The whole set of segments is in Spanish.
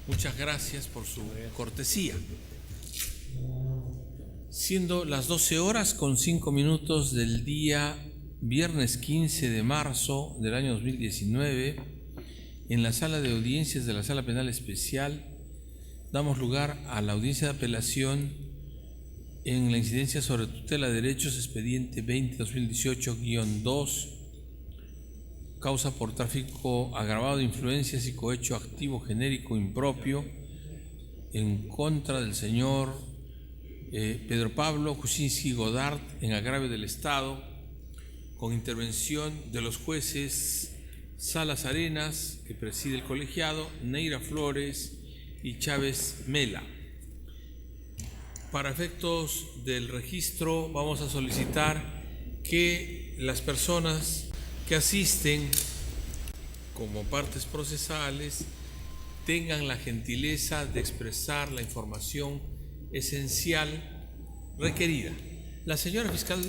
Muchas gracias por su cortesía. Siendo las 12:05 del día viernes 15 de marzo del año 2019, en la sala de audiencias de la Sala Penal Especial, damos lugar a la audiencia de apelación en la incidencia sobre tutela de derechos, expediente 20-2018-2, causa por tráfico agravado de influencias y cohecho activo genérico impropio en contra del señor Pedro Pablo Kuczynski Godard en agravio del Estado, con intervención de los jueces Salas Arenas, que preside el colegiado, Neira Flores y Chávez Mela. Para efectos del registro vamos a solicitar que las personas que asisten como partes procesales tengan la gentileza de expresar la información esencial requerida. La señora fiscal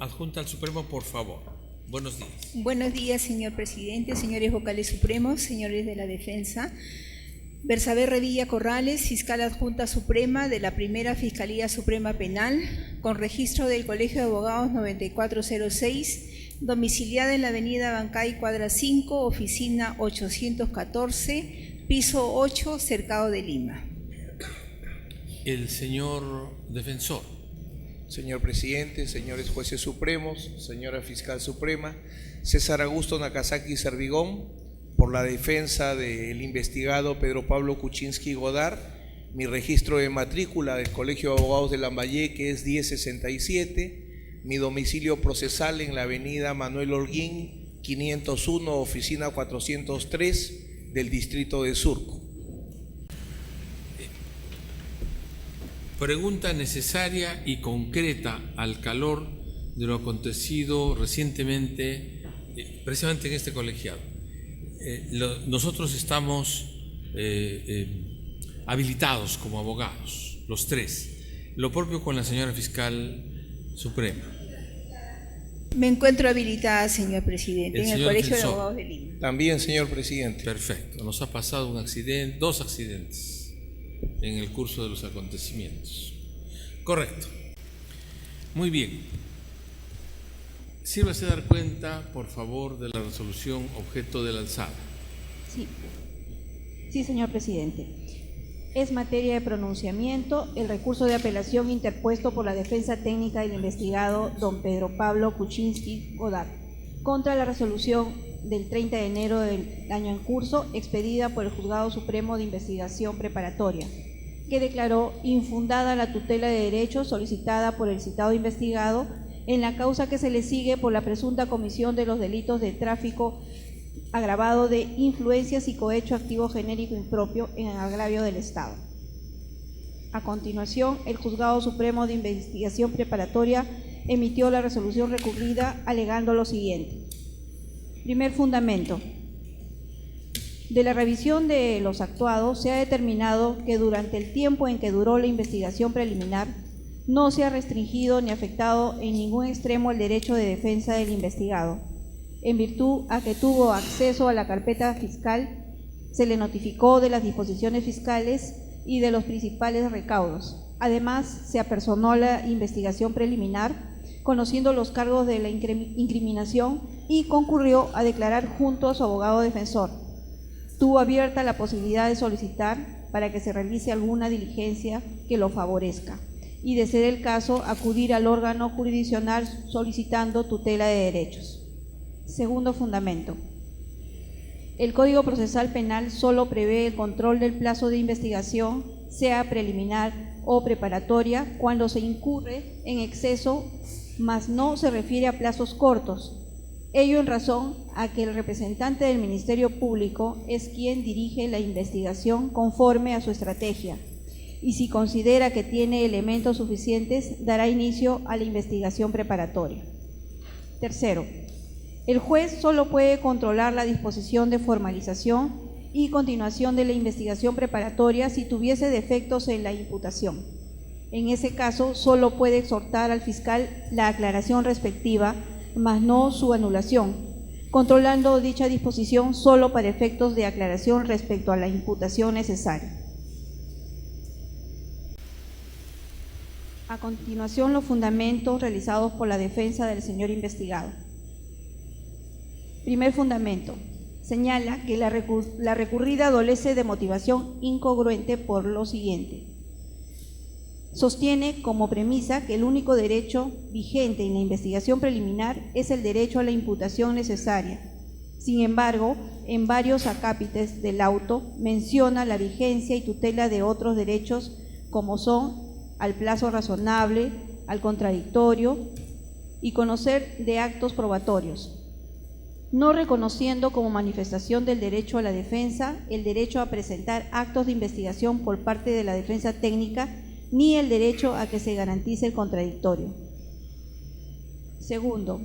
adjunta al Supremo, por favor. Buenos días. Buenos días, señor presidente, señores vocales supremos, señores de la defensa. Bersabe Revilla Corrales, fiscal adjunta suprema de la Primera Fiscalía Suprema Penal, con registro del Colegio de Abogados 9406, domiciliada en la avenida Bancay, cuadra 5, oficina 814, piso 8, Cercado de Lima. El señor defensor. Señor presidente, señores jueces supremos, señora fiscal suprema, César Augusto Nakazaki Servigón, por la defensa del investigado Pedro Pablo Kuczynski Godard, mi registro de matrícula del Colegio de Abogados de Lambayeque es 1067, mi domicilio procesal en la avenida Manuel Holguín, 501, oficina 403 del distrito de Surco. Pregunta necesaria y concreta al calor de lo acontecido recientemente, precisamente en este colegiado. Nosotros estamos habilitados como abogados, los tres. Lo propio con la señora fiscal suprema. Me encuentro habilitada, señor presidente, en el Colegio de Abogados de Lima. También, señor presidente. Perfecto. Nos ha pasado un accidente, dos accidentes en el curso de los acontecimientos. Correcto. Muy bien. Sírvase dar cuenta, por favor, de la resolución objeto de la alzada. Sí, señor presidente. Es materia de pronunciamiento el recurso de apelación interpuesto por la defensa técnica del investigado don Pedro Pablo Kuczynski Godard contra la resolución del 30 de enero del año en curso expedida por el Juzgado Supremo de Investigación Preparatoria, que declaró infundada la tutela de derechos solicitada por el citado investigado en la causa que se le sigue por la presunta comisión de los delitos de tráfico agravado de influencias y cohecho activo genérico impropio en agravio del Estado. A continuación, el Juzgado Supremo de Investigación Preparatoria emitió la resolución recurrida alegando lo siguiente. Primer fundamento. De la revisión de los actuados se ha determinado que durante el tiempo en que duró la investigación preliminar no se ha restringido ni afectado en ningún extremo el derecho de defensa del investigado, en virtud a que tuvo acceso a la carpeta fiscal, se le notificó de las disposiciones fiscales y de los principales recaudos. Además, se apersonó la investigación preliminar, conociendo los cargos de la incriminación y concurrió a declarar junto a su abogado defensor. Tuvo abierta la posibilidad de solicitar para que se realice alguna diligencia que lo favorezca y, de ser el caso, acudir al órgano jurisdiccional solicitando tutela de derechos. Segundo fundamento. El Código Procesal Penal solo prevé el control del plazo de investigación, sea preliminar o preparatoria, cuando se incurre en exceso, mas no se refiere a plazos cortos. Ello en razón a que el representante del Ministerio Público es quien dirige la investigación conforme a su estrategia, y si considera que tiene elementos suficientes, dará inicio a la investigación preparatoria. Tercero. El juez solo puede controlar la disposición de formalización y continuación de la investigación preparatoria si tuviese defectos en la imputación. En ese caso, solo puede exhortar al fiscal la aclaración respectiva, mas no su anulación, controlando dicha disposición solo para efectos de aclaración respecto a la imputación necesaria. continuación, los fundamentos realizados por la defensa del señor investigado. Primer fundamento. Señala que la recurrida adolece de motivación incongruente por lo siguiente. Sostiene como premisa que el único derecho vigente en la investigación preliminar es el derecho a la imputación necesaria. Sin embargo, en varios acápites del auto menciona la vigencia y tutela de otros derechos como son al plazo razonable, al contradictorio y conocer de actos probatorios, no reconociendo como manifestación del derecho a la defensa el derecho a presentar actos de investigación por parte de la defensa técnica ni el derecho a que se garantice el contradictorio. Segundo,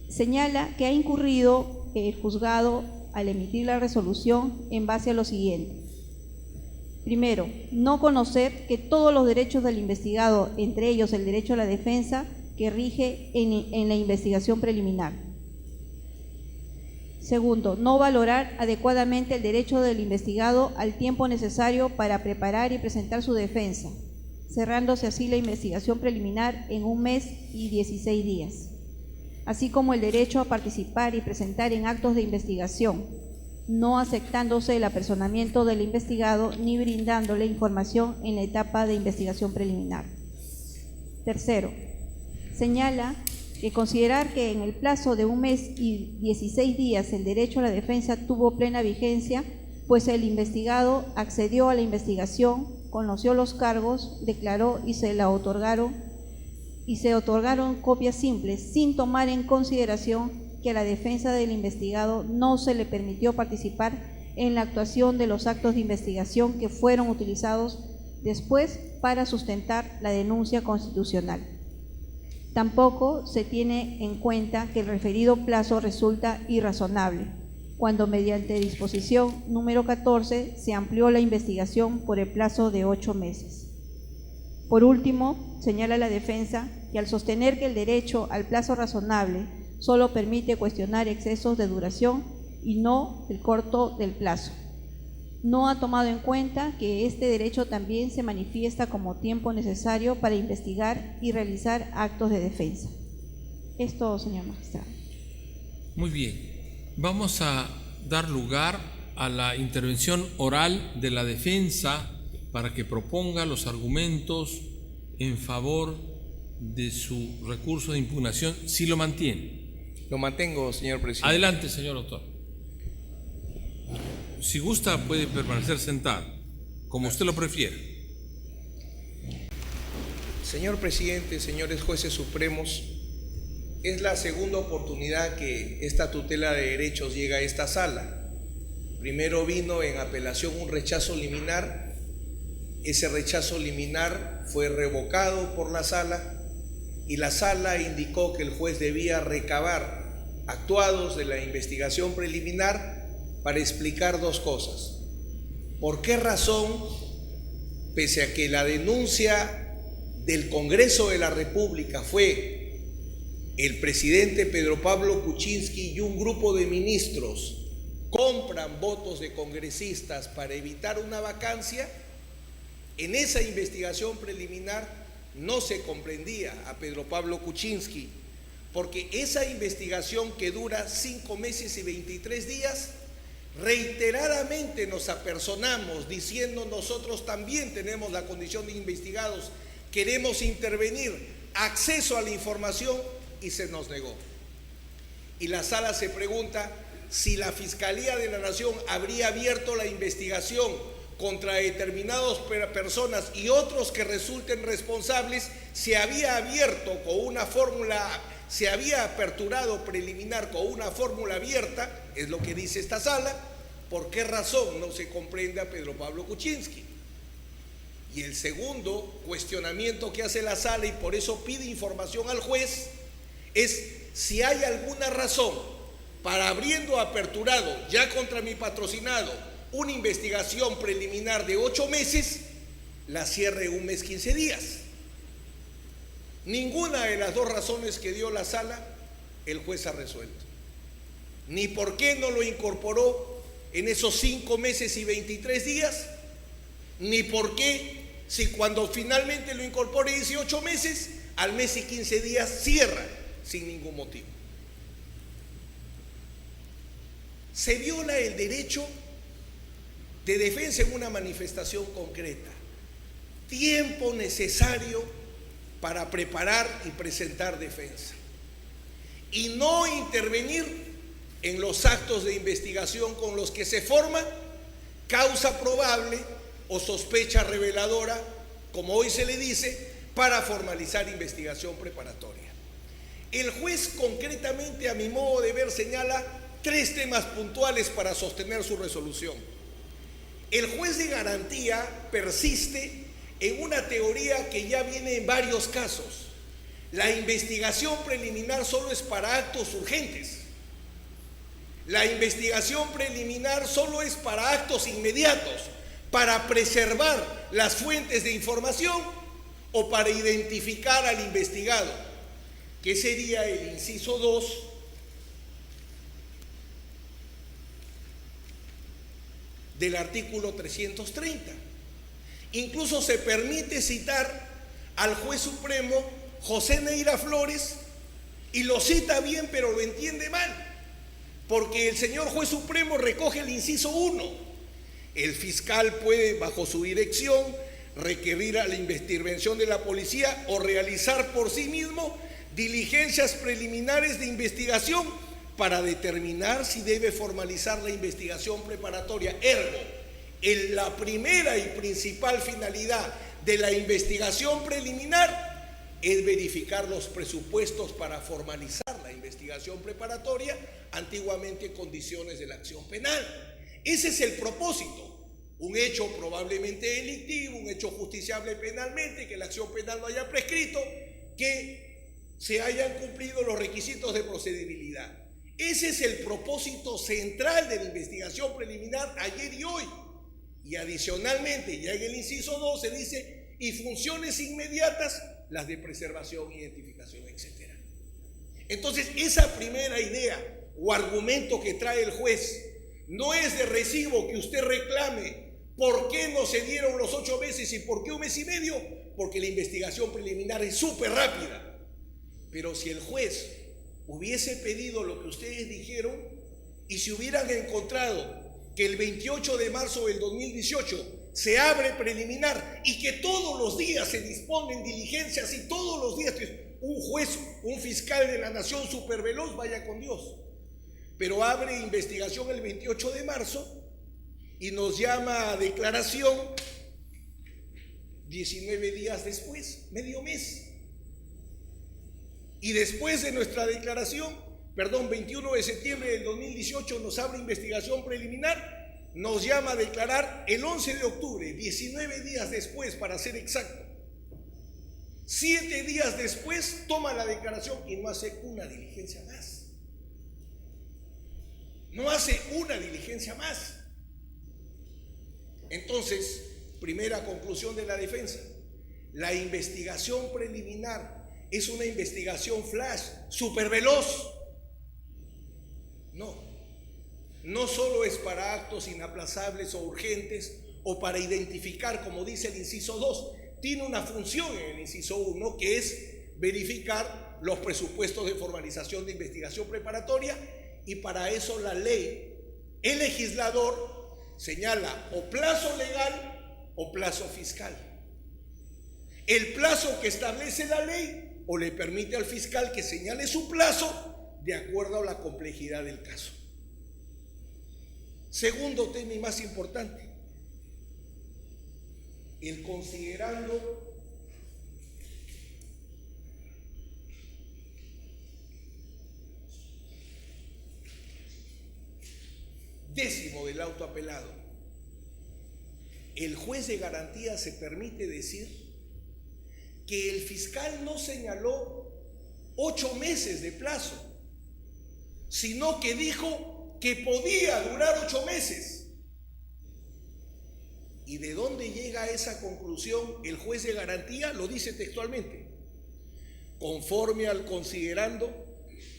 señala que ha incurrido el juzgado al emitir la resolución en base a lo siguiente. Primero, no conocer que todos los derechos del investigado, entre ellos el derecho a la defensa, que rige en la investigación preliminar. Segundo, no valorar adecuadamente el derecho del investigado al tiempo necesario para preparar y presentar su defensa, cerrándose así la investigación preliminar en 1 mes y 16 días, así como el derecho a participar y presentar en actos de investigación, no aceptándose el apersonamiento del investigado ni brindándole información en la etapa de investigación preliminar. Tercero, señala que considerar que en el plazo de 1 mes y 16 días el derecho a la defensa tuvo plena vigencia, pues el investigado accedió a la investigación, conoció los cargos, declaró y se otorgaron copias simples, sin tomar en consideración que a la defensa del investigado no se le permitió participar en la actuación de los actos de investigación que fueron utilizados después para sustentar la denuncia constitucional. Tampoco se tiene en cuenta que el referido plazo resulta irrazonable, cuando mediante disposición número 14 se amplió la investigación por el plazo de 8 meses. Por último, señala la defensa que al sostener que el derecho al plazo razonable solo permite cuestionar excesos de duración y no el corto del plazo, no ha tomado en cuenta que este derecho también se manifiesta como tiempo necesario para investigar y realizar actos de defensa. Es todo, señor magistrado. Muy bien. Vamos a dar lugar a la intervención oral de la defensa para que proponga los argumentos en favor de su recurso de impugnación, si lo mantiene. Lo mantengo, señor presidente. Adelante, señor doctor. Si gusta, puede permanecer sentado, como usted lo prefiere. Señor presidente, señores jueces supremos, es la segunda oportunidad que esta tutela de derechos llega a esta sala. Primero vino en apelación un rechazo liminar. Ese rechazo liminar fue revocado por la sala y la sala indicó que el juez debía recabar actuados de la investigación preliminar para explicar 2 cosas. ¿Por qué razón, pese a que la denuncia del Congreso de la República fue el presidente Pedro Pablo Kuczynski y un grupo de ministros compran votos de congresistas para evitar una vacancia? En esa investigación preliminar no se comprendía a Pedro Pablo Kuczynski, porque esa investigación que dura 5 meses y 23 días, reiteradamente nos apersonamos diciendo nosotros también tenemos la condición de investigados, queremos intervenir, acceso a la información, y se nos negó. Y la sala se pregunta si la Fiscalía de la Nación habría abierto la investigación contra determinadas personas y otros que resulten responsables, se había abierto con una fórmula, se había aperturado preliminar con una fórmula abierta, es lo que dice esta sala. ¿Por qué razón no se comprende a Pedro Pablo Kuczynski? Y el segundo cuestionamiento que hace la sala, y por eso pide información al juez, es si hay alguna razón para, habiendo aperturado ya contra mi patrocinado una investigación preliminar de 8 meses, la cierre en 1 mes 15 días. Ninguna de las 2 razones que dio la sala el juez ha resuelto. Ni por qué no lo incorporó en esos 5 meses y 23 días, ni por qué Si cuando finalmente lo incorpore 18 meses, al mes y 15 días cierra sin ningún motivo. Se viola el derecho de defensa en una manifestación concreta. Tiempo necesario para preparar y presentar defensa. Y no intervenir en los actos de investigación con los que se forma causa probable o sospecha reveladora, como hoy se le dice, para formalizar investigación preparatoria. El juez concretamente, a mi modo de ver, señala 3 temas puntuales para sostener su resolución. El juez de garantía persiste en una teoría que ya viene en varios casos. La investigación preliminar solo es para actos urgentes. La investigación preliminar solo es para actos inmediatos, para preservar las fuentes de información o para identificar al investigado, que sería el inciso 2 del artículo 330. Incluso se permite citar al juez supremo José Neira Flores, y lo cita bien pero lo entiende mal, porque el señor juez supremo recoge el inciso 1. El fiscal puede, bajo su dirección, requerir a la intervención de la policía o realizar por sí mismo diligencias preliminares de investigación para determinar si debe formalizar la investigación preparatoria. Ergo, la primera y principal finalidad de la investigación preliminar es verificar los presupuestos para formalizar la investigación preparatoria, antiguamente condiciones de la acción penal. Ese es el propósito. Un hecho probablemente delictivo, un hecho justiciable penalmente, que la acción penal no haya prescrito, que se hayan cumplido los requisitos de procedibilidad. Ese es el propósito central de la investigación preliminar ayer y hoy. Y adicionalmente, ya en el inciso 2 se dice, y funciones inmediatas, las de preservación, identificación, etc. Entonces, esa primera idea o argumento que trae el juez no es de recibo que usted reclame por qué no se dieron los 8 meses y por qué 1 mes y medio, porque la investigación preliminar es súper rápida. Pero si el juez hubiese pedido lo que ustedes dijeron y si hubieran encontrado que el 28 de marzo del 2018 se abre preliminar y que todos los días se disponen diligencias y todos los días un juez, un fiscal de la nación súper veloz, vaya con Dios, pero abre investigación el 28 de marzo y nos llama a declaración 19 días después, medio mes. Y después de nuestra declaración, 21 de septiembre del 2018 nos abre investigación preliminar, nos llama a declarar el 11 de octubre, 19 días después para ser exacto. 7 días después toma la declaración y no hace una diligencia más. No hace una diligencia más. Entonces, primera conclusión de la defensa: la investigación preliminar es una investigación flash, súper veloz. No solo es para actos inaplazables o urgentes o para identificar, como dice el inciso 2, tiene una función en el inciso 1 que es verificar los presupuestos de formalización de investigación preparatoria, y para eso la ley, el legislador señala o plazo legal o plazo fiscal. El plazo que establece la ley o le permite al fiscal que señale su plazo de acuerdo a la complejidad del caso. Segundo tema y más importante, el considerando décimo del auto apelado. El juez de garantía se permite decir que el fiscal no señaló 8 meses de plazo, sino que dijo que podía durar 8 meses. ¿Y de dónde llega a esa conclusión el juez de garantía? Lo dice textualmente: conforme al considerando,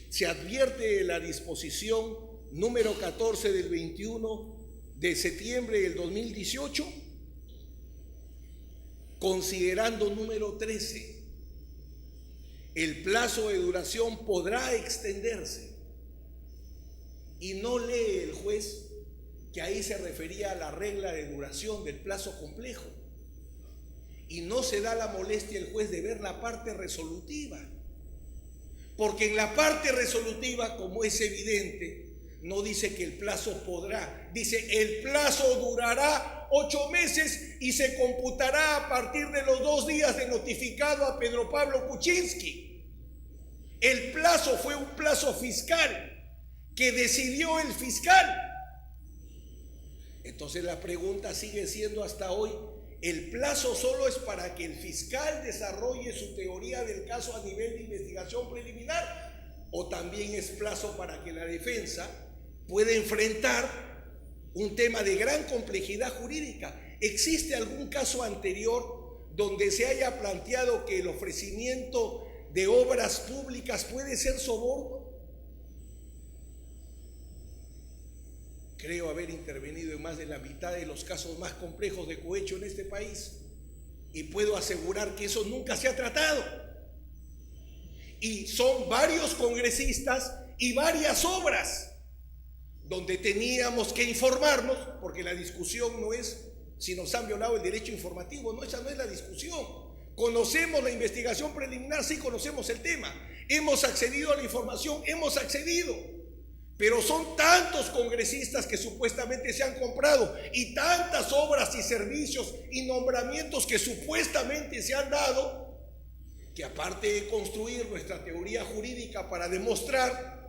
se advierte de la disposición número 14 del 21 de septiembre del 2018, considerando número 13, el plazo de duración podrá extenderse, y no lee el juez que ahí se refería a la regla de duración del plazo complejo, y no se da la molestia el juez de ver la parte resolutiva, porque en la parte resolutiva, como es evidente, no dice que el plazo podrá, dice el plazo durará 8 meses y se computará a partir de los 2 días de notificado a Pedro Pablo Kuczynski. El plazo fue un plazo fiscal que decidió el fiscal. Entonces la pregunta sigue siendo hasta hoy: ¿el plazo solo es para que el fiscal desarrolle su teoría del caso a nivel de investigación preliminar, o también es plazo para que la defensa pueda enfrentar un tema de gran complejidad jurídica? ¿Existe algún caso anterior donde se haya planteado que el ofrecimiento de obras públicas puede ser soborno? Creo haber intervenido en más de la mitad de los casos más complejos de cohecho en este país, y puedo asegurar que eso nunca se ha tratado. Y son varios congresistas y varias obras donde teníamos que informarnos, porque la discusión no es si nos han violado el derecho informativo, no, esa no es la discusión. ¿Conocemos la investigación preliminar? Sí, conocemos el tema. ¿Hemos accedido a la información? Hemos accedido. Pero son tantos congresistas que supuestamente se han comprado, y tantas obras y servicios y nombramientos que supuestamente se han dado, que aparte de construir nuestra teoría jurídica para demostrar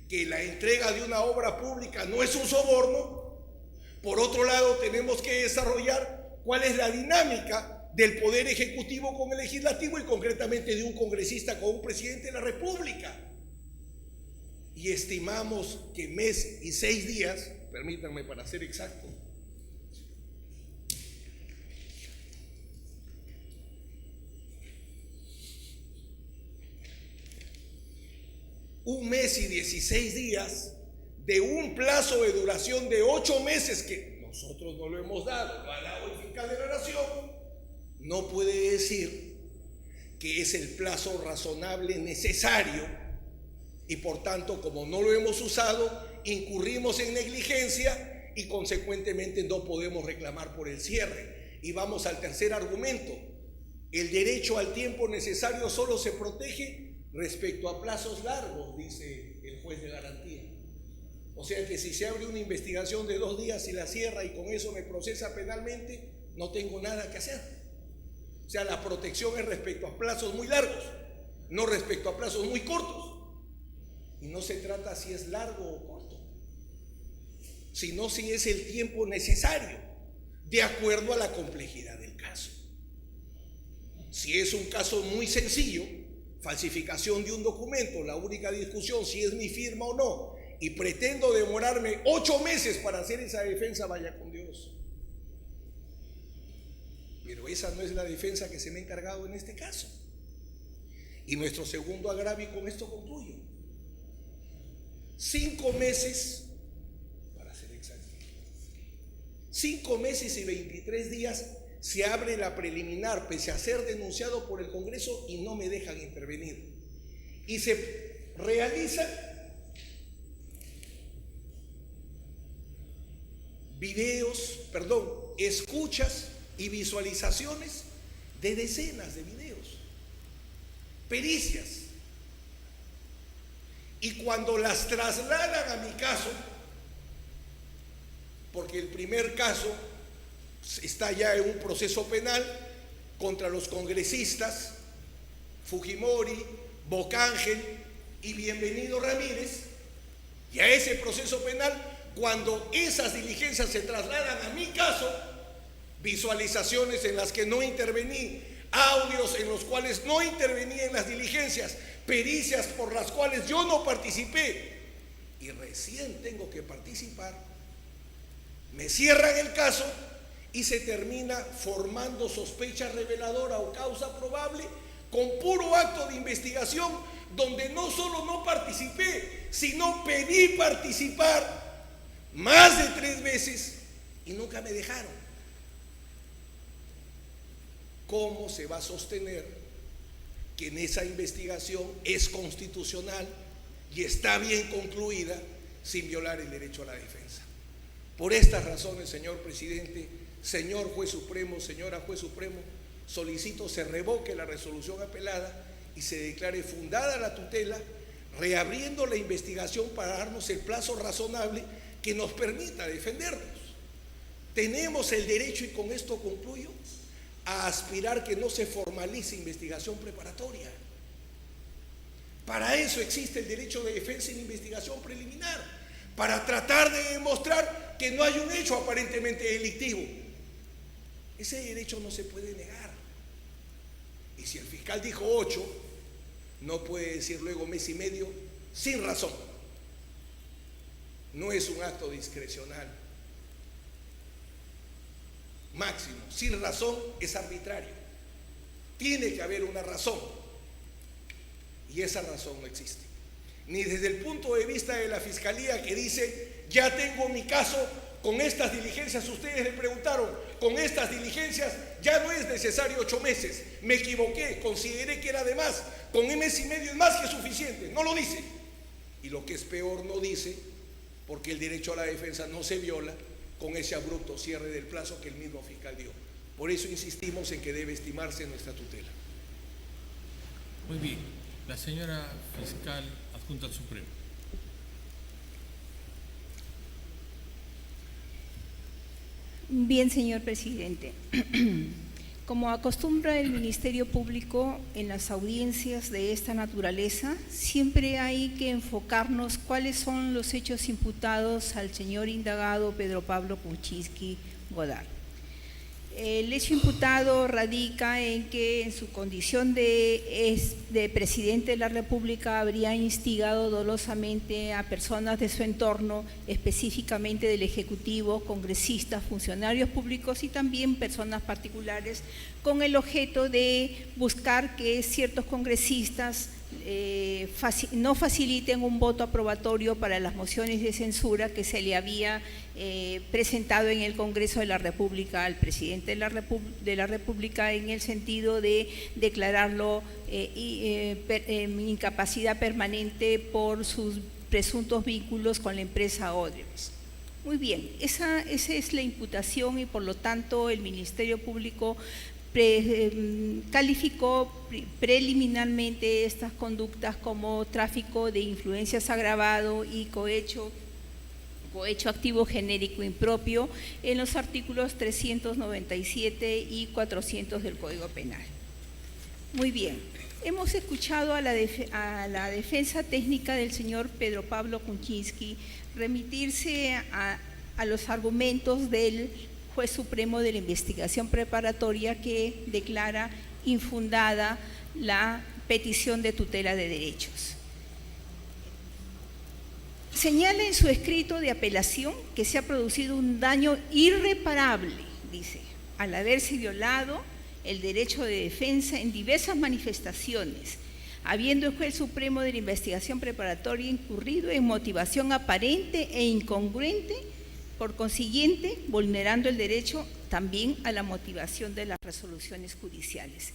que la entrega de una obra pública no es un soborno, por otro lado tenemos que desarrollar cuál es la dinámica del Poder Ejecutivo con el Legislativo, y concretamente de un congresista con un presidente de la República. Y estimamos que mes y 6 días, permítanme para ser exacto, un mes y 16 días de un plazo de duración de 8 meses que nosotros no lo hemos dado, lo ha dado el fiscal de la Nación, no puede decir que es el plazo razonable necesario, y por tanto, como no lo hemos usado, incurrimos en negligencia y consecuentemente no podemos reclamar por el cierre. Y vamos al tercer argumento: el derecho al tiempo necesario solo se protege respecto a plazos largos, dice el juez de garantía. O sea que si se abre una investigación de 2 días y la cierra y con eso me procesa penalmente, no tengo nada que hacer. O sea, la protección es respecto a plazos muy largos, no respecto a plazos muy cortos. Y no se trata si es largo o corto, sino si es el tiempo necesario, de acuerdo a la complejidad del caso. Si es un caso muy sencillo, falsificación de un documento, la única discusión si es mi firma o no, y pretendo demorarme 8 meses para hacer esa defensa, vaya con Dios. Pero esa no es la defensa que se me ha encargado en este caso. Y nuestro segundo agravio, y con esto concluyo: 5 meses, para ser exacto, 5 meses y 23 días se abre la preliminar, pese a ser denunciado por el Congreso, y no me dejan intervenir. Y se realizan escuchas y visualizaciones de decenas de videos, pericias. Y cuando las trasladan a mi caso, porque el primer caso está ya en un proceso penal contra los congresistas Fujimori, Bocángel y Bienvenido Ramírez, y a ese proceso penal, cuando esas diligencias se trasladan a mi caso, visualizaciones en las que no intervení, audios en los cuales no intervení en las diligencias, pericias por las cuales yo no participé y recién tengo que participar, me cierran el caso y se termina formando sospecha reveladora o causa probable con puro acto de investigación, donde no solo no participé, sino pedí participar más de 3 veces y nunca me dejaron. cómo se va a sostener que en esa investigación es constitucional y está bien concluida sin violar el derecho a la defensa. Por estas razones, señor presidente, señor juez supremo, señora juez supremo, solicito se revoque la resolución apelada y se declare fundada la tutela, reabriendo la investigación para darnos el plazo razonable que nos permita defendernos. Tenemos el derecho, y con esto concluyo, a aspirar que no se formalice investigación preparatoria. Para eso existe el derecho de defensa en investigación preliminar, para tratar de demostrar que no hay un hecho aparentemente delictivo. Ese derecho no se puede negar. Y si el fiscal dijo 8, no puede decir luego mes y medio sin razón. No es un acto discrecional. Máximo, sin razón es arbitrario. Tiene que haber una razón. Y esa razón no existe. Ni desde el punto de vista de la fiscalía, que dice: ya tengo mi caso con estas diligencias. Ustedes le preguntaron: con estas diligencias ya no es necesario 8 meses. Me equivoqué, consideré que era de más. Con un mes y medio es más que suficiente. No lo dice. Y lo que es peor, no dice, porque el derecho a la defensa no se viola con ese abrupto cierre del plazo que el mismo fiscal dio. Por eso insistimos en que debe estimarse nuestra tutela. Muy bien. La señora fiscal adjunta al Supremo. Bien, señor presidente. Como acostumbra el Ministerio Público en las audiencias de esta naturaleza, siempre hay que enfocarnos cuáles son los hechos imputados al señor indagado Pedro Pablo Kuczynski Godard. El hecho imputado radica en que en su condición de presidente de la República habría instigado dolosamente a personas de su entorno, específicamente del Ejecutivo, congresistas, funcionarios públicos y también personas particulares, con el objeto de buscar que ciertos congresistas no faciliten un voto aprobatorio para las mociones de censura que se le había presentado en el Congreso de la República al presidente de la República, en el sentido de declararlo en incapacidad permanente por sus presuntos vínculos con la empresa Odebrecht. Muy bien, esa es la imputación, y por lo tanto el Ministerio Público calificó preliminarmente estas conductas como tráfico de influencias agravado y cohecho activo genérico impropio en los artículos 397 y 400 del Código Penal. Muy bien, hemos escuchado a la defensa técnica del señor Pedro Pablo Kuczynski remitirse a los argumentos del juez supremo de la investigación preparatoria, que declara infundada la petición de tutela de derechos. Señala en su escrito de apelación que se ha producido un daño irreparable, dice, al haberse violado el derecho de defensa en diversas manifestaciones, habiendo el juez supremo de la investigación preparatoria incurrido en motivación aparente e incongruente, por consiguiente, vulnerando el derecho también a la motivación de las resoluciones judiciales.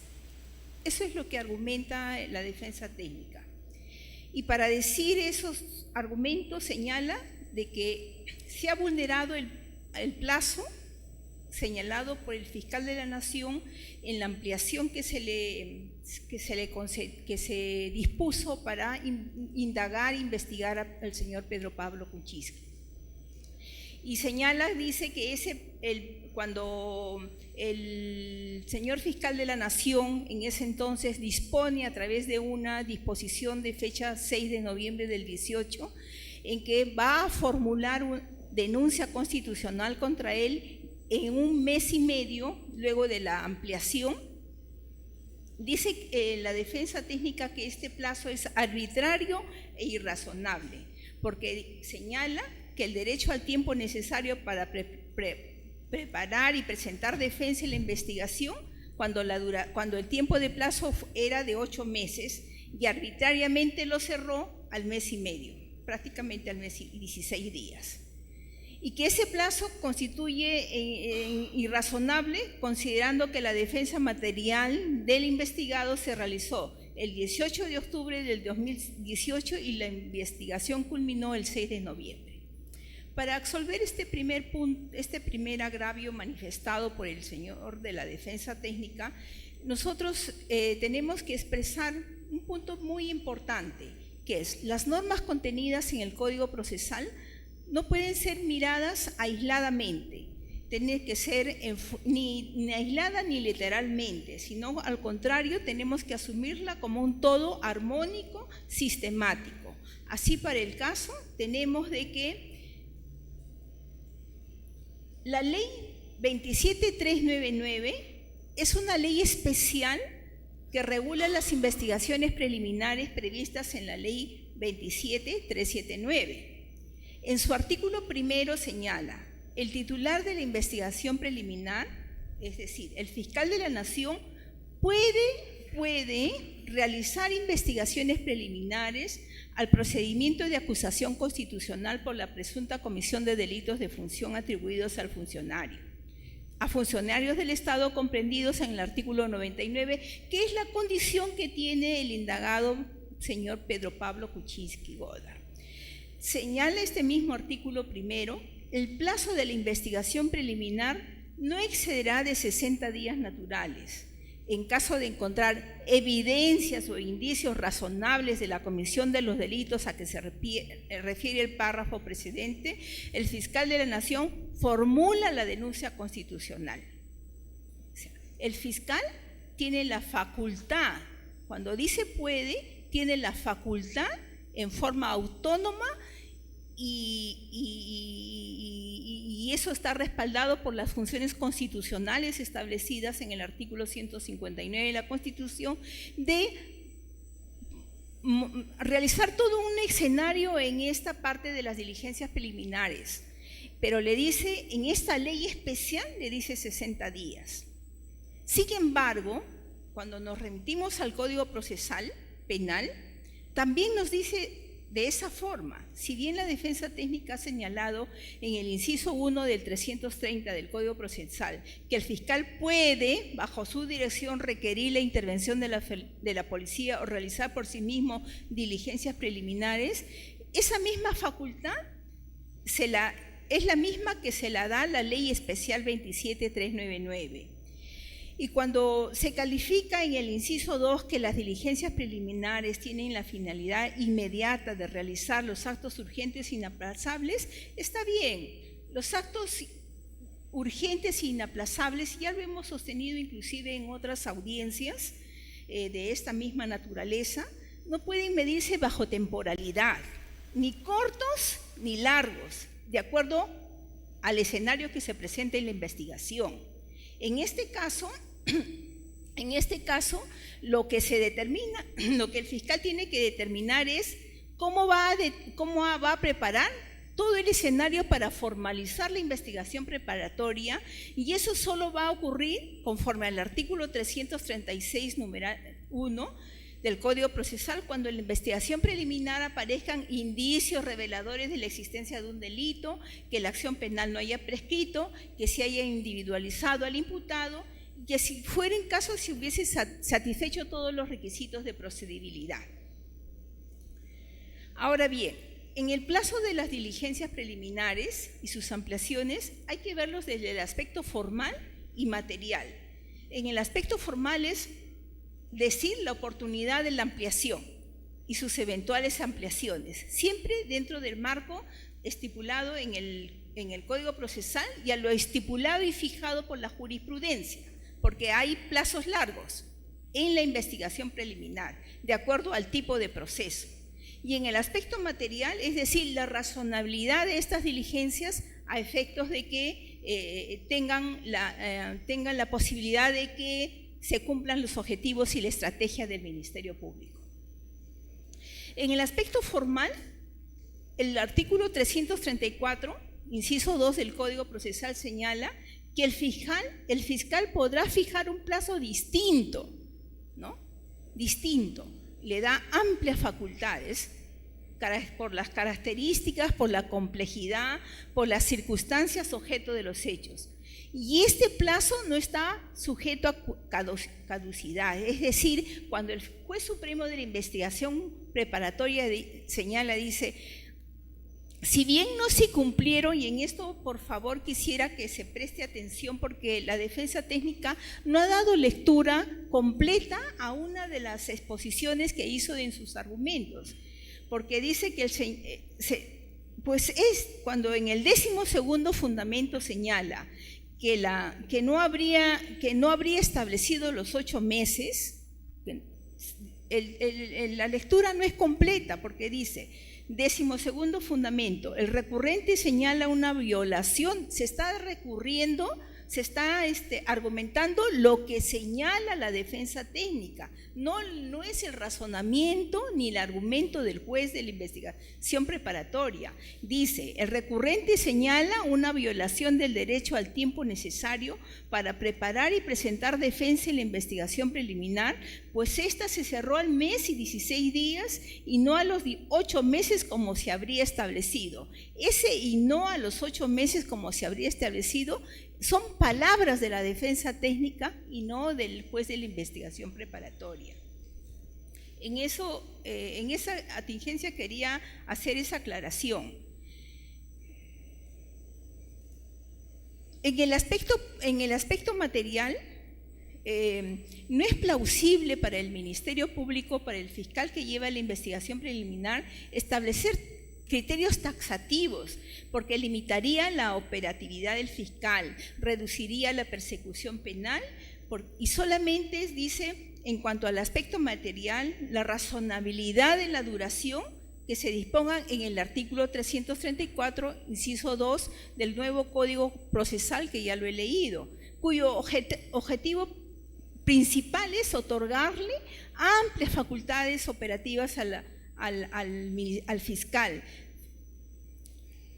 Eso es lo que argumenta la defensa técnica. Y para decir esos argumentos señala de que se ha vulnerado el plazo señalado por el fiscal de la Nación en la ampliación que se dispuso para indagar e investigar al señor Pedro Pablo Kuczynski. Y señala, dice que cuando el señor fiscal de la Nación en ese entonces dispone a través de una disposición de fecha 6 de noviembre del 18, en que va a formular una denuncia constitucional contra él en un mes y medio luego de la ampliación, dice la defensa técnica que este plazo es arbitrario e irrazonable, porque señala que el derecho al tiempo necesario para preparar y presentar defensa en la investigación, cuando el tiempo de plazo era de 8 meses, y arbitrariamente lo cerró al mes y medio, prácticamente al mes y 16 días. y que ese plazo constituye irrazonable considerando que la defensa material del investigado se realizó el 18 de octubre del 2018 y la investigación culminó el 6 de noviembre. Para absolver este primer agravio manifestado por el señor de la defensa técnica, nosotros tenemos que expresar un punto muy importante, que es las normas contenidas en el Código Procesal no pueden ser miradas aisladamente, tiene que ser ni aislada ni literalmente, sino al contrario tenemos que asumirla como un todo armónico, sistemático. Así para el caso tenemos de que la ley 27399 es una ley especial que regula las investigaciones preliminares previstas en la ley 27379. En su artículo primero señala, el titular de la investigación preliminar, es decir, el fiscal de la Nación, puede realizar investigaciones preliminares al procedimiento de acusación constitucional por la presunta comisión de delitos de función atribuidos al funcionario, a funcionarios del Estado comprendidos en el artículo 99, que es la condición que tiene el indagado señor Pedro Pablo Kuczynski Godard. Señala este mismo artículo primero, el plazo de la investigación preliminar no excederá de 60 días naturales. En caso de encontrar evidencias o indicios razonables de la comisión de los delitos a que se refiere el párrafo precedente, el fiscal de la Nación formula la denuncia constitucional. O sea, el fiscal tiene la facultad, cuando dice puede, tiene la facultad en forma autónoma y eso está respaldado por las funciones constitucionales establecidas en el artículo 159 de la Constitución de realizar todo un escenario en esta parte de las diligencias preliminares, pero le dice, en esta ley especial le dice 60 días. Sin embargo, cuando nos remitimos al Código Procesal Penal, también nos dice de esa forma, si bien la defensa técnica ha señalado en el inciso 1 del 330 del Código Procesal que el fiscal puede, bajo su dirección, requerir la intervención de la policía o realizar por sí mismo diligencias preliminares, esa misma facultad es la misma que se la da la Ley Especial 27399. Y cuando se califica en el inciso 2 que las diligencias preliminares tienen la finalidad inmediata de realizar los actos urgentes e inaplazables, está bien. Los actos urgentes e inaplazables ya lo hemos sostenido inclusive en otras audiencias de esta misma naturaleza, no pueden medirse bajo temporalidad, ni cortos ni largos, de acuerdo al escenario que se presenta en la investigación. En este caso, lo que se determina, lo que el fiscal tiene que determinar es cómo va a preparar todo el escenario para formalizar la investigación preparatoria, y eso solo va a ocurrir conforme al artículo 336, numeral 1 del Código Procesal, cuando en la investigación preliminar aparezcan indicios reveladores de la existencia de un delito, que la acción penal no haya prescrito, que se haya individualizado al imputado, que si fuera en caso se hubiese satisfecho todos los requisitos de procedibilidad. Ahora bien, en el plazo de las diligencias preliminares y sus ampliaciones hay que verlos desde el aspecto formal y material. En el aspecto formal es decir la oportunidad de la ampliación y sus eventuales ampliaciones, siempre dentro del marco estipulado en el Código Procesal y a lo estipulado y fijado por la jurisprudencia, porque hay plazos largos en la investigación preliminar, de acuerdo al tipo de proceso. Y en el aspecto material, es decir, la razonabilidad de estas diligencias a efectos de que tengan la posibilidad de que se cumplan los objetivos y la estrategia del Ministerio Público. En el aspecto formal, el artículo 334, inciso 2 del Código Procesal señala que el fiscal podrá fijar un plazo distinto, ¿no? Distinto, le da amplias facultades por las características, por la complejidad, por las circunstancias objeto de los hechos. Y este plazo no está sujeto a caducidad, es decir, cuando el juez supremo de la investigación preparatoria dice, si bien no se cumplieron, y en esto por favor quisiera que se preste atención porque la defensa técnica no ha dado lectura completa a una de las exposiciones que hizo en sus argumentos, porque dice que pues es cuando en el 12º fundamento señala que no habría establecido los 8 meses, la lectura no es completa porque dice, 12º fundamento, el recurrente señala una violación, se está recurriendo, se está argumentando lo que señala la defensa técnica, no es el razonamiento ni el argumento del juez de la investigación preparatoria. Dice, el recurrente señala una violación del derecho al tiempo necesario para preparar y presentar defensa en la investigación preliminar, pues esta se cerró al mes y 16 días y no a los 8 meses como se habría establecido. Ese y no a los 8 meses como se habría establecido son palabras de la defensa técnica y no del juez de la investigación preparatoria. En esa atingencia quería hacer esa aclaración. En el aspecto material, no es plausible para el Ministerio Público, para el fiscal que lleva la investigación preliminar, establecer criterios taxativos, porque limitaría la operatividad del fiscal, reduciría la persecución penal y solamente dice, en cuanto al aspecto material, la razonabilidad de la duración que se dispongan en el artículo 334, inciso 2 del nuevo Código Procesal, que ya lo he leído, cuyo objetivo principal es otorgarle amplias facultades operativas al fiscal.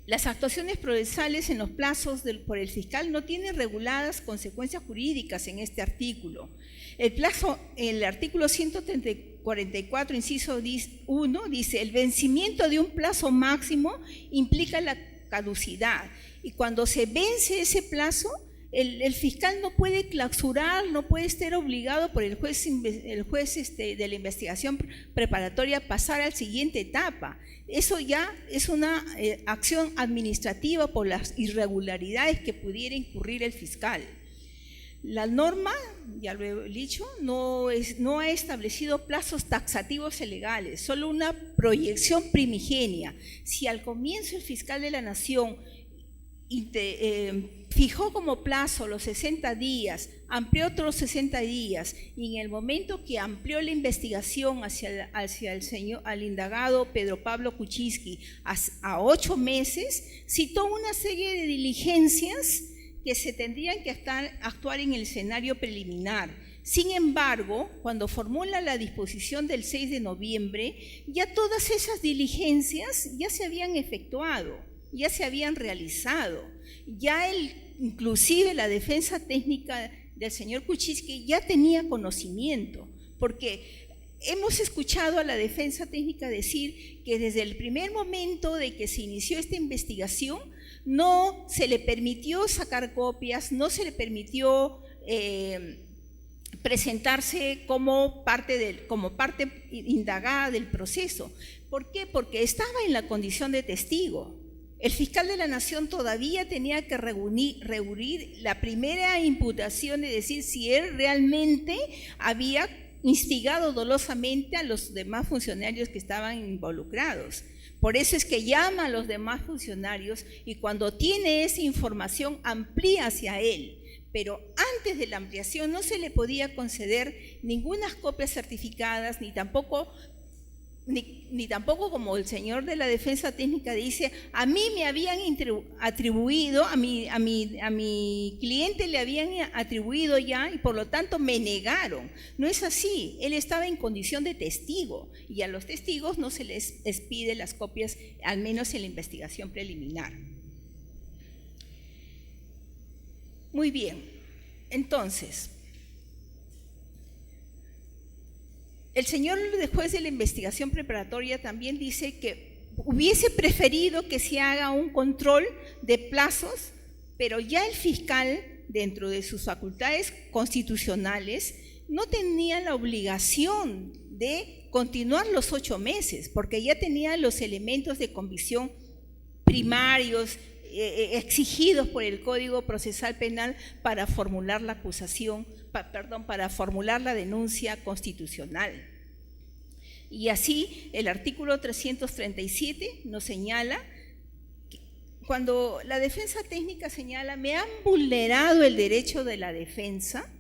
Las actuaciones procesales en los plazos por el fiscal no tienen reguladas consecuencias jurídicas en este artículo. El plazo, el artículo 144, inciso 1, dice, el vencimiento de un plazo máximo implica la caducidad, y cuando se vence ese plazo, el fiscal no puede clausurar, no puede estar obligado por el juez de la investigación preparatoria a pasar a la siguiente etapa. Eso ya es una acción administrativa por las irregularidades que pudiera incurrir el fiscal. La norma, ya lo he dicho, no ha establecido plazos taxativos legales, solo una proyección primigenia. Si al comienzo el fiscal de la Nación fijó como plazo los 60 días, amplió otros 60 días, y en el momento que amplió la investigación al indagado Pedro Pablo Kuczynski a 8 meses, citó una serie de diligencias que se tendrían que actuar en el escenario preliminar. Sin embargo, cuando formula la disposición del 6 de noviembre, ya todas esas diligencias ya se habían efectuado, ya se habían realizado, ya inclusive la defensa técnica del señor Kuczynski ya tenía conocimiento, porque hemos escuchado a la defensa técnica decir que desde el primer momento de que se inició esta investigación no se le permitió sacar copias, no se le permitió presentarse como parte indagada del proceso. ¿Por qué? Porque estaba en la condición de testigo. El fiscal de la Nación todavía tenía que reunir la primera imputación, de decir si él realmente había instigado dolosamente a los demás funcionarios que estaban involucrados. Por eso es que llama a los demás funcionarios y cuando tiene esa información amplía hacia él. Pero antes de la ampliación no se le podía conceder ninguna copia certificadas, ni tampoco como el señor de la defensa técnica dice, a mí me habían atribuido, a mi cliente le habían atribuido ya y por lo tanto me negaron. No es así, él estaba en condición de testigo y a los testigos no se les expide las copias, al menos en la investigación preliminar. Muy bien, entonces, el señor juez de la investigación preparatoria también dice que hubiese preferido que se haga un control de plazos, pero ya el fiscal, dentro de sus facultades constitucionales, no tenía la obligación de continuar los 8 meses, porque ya tenía los elementos de convicción primarios exigidos por el Código Procesal Penal para formular la acusación, para formular la denuncia constitucional. Y así el artículo 337 nos señala, cuando la defensa técnica señala, me han vulnerado el derecho de la defensa,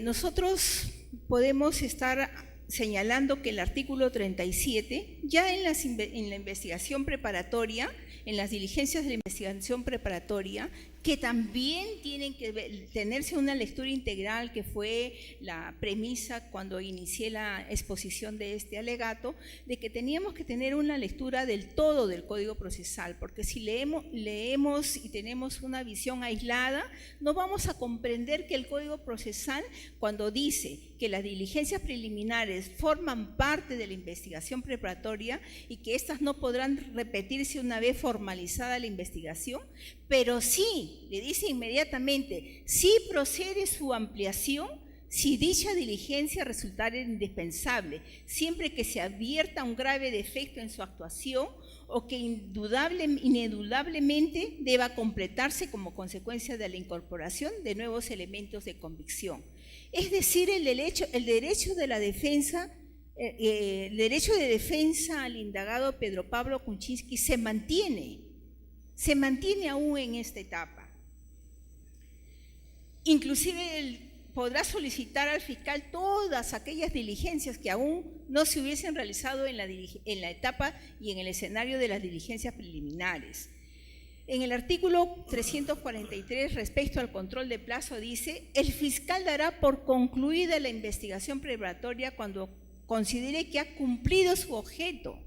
nosotros podemos estar señalando que el artículo 37, ya en la investigación preparatoria, en las diligencias de investigación preparatoria, que también tienen que tenerse una lectura integral, que fue la premisa cuando inicié la exposición de este alegato, de que teníamos que tener una lectura del todo del Código Procesal, porque si leemos y tenemos una visión aislada, no vamos a comprender que el Código Procesal, cuando dice que las diligencias preliminares forman parte de la investigación preparatoria y que éstas no podrán repetirse una vez formalizada la investigación, pero sí, le dice inmediatamente, sí procede su ampliación si dicha diligencia resultara indispensable, siempre que se advierta un grave defecto en su actuación o que inedudablemente deba completarse como consecuencia de la incorporación de nuevos elementos de convicción. Es decir, el derecho de defensa al indagado Pedro Pablo Kuczynski se mantiene aún en esta etapa. Inclusive él podrá solicitar al fiscal todas aquellas diligencias que aún no se hubiesen realizado en la etapa y en el escenario de las diligencias preliminares. En el artículo 343, respecto al control de plazo, dice: el fiscal dará por concluida la investigación preparatoria cuando considere que ha cumplido su objeto.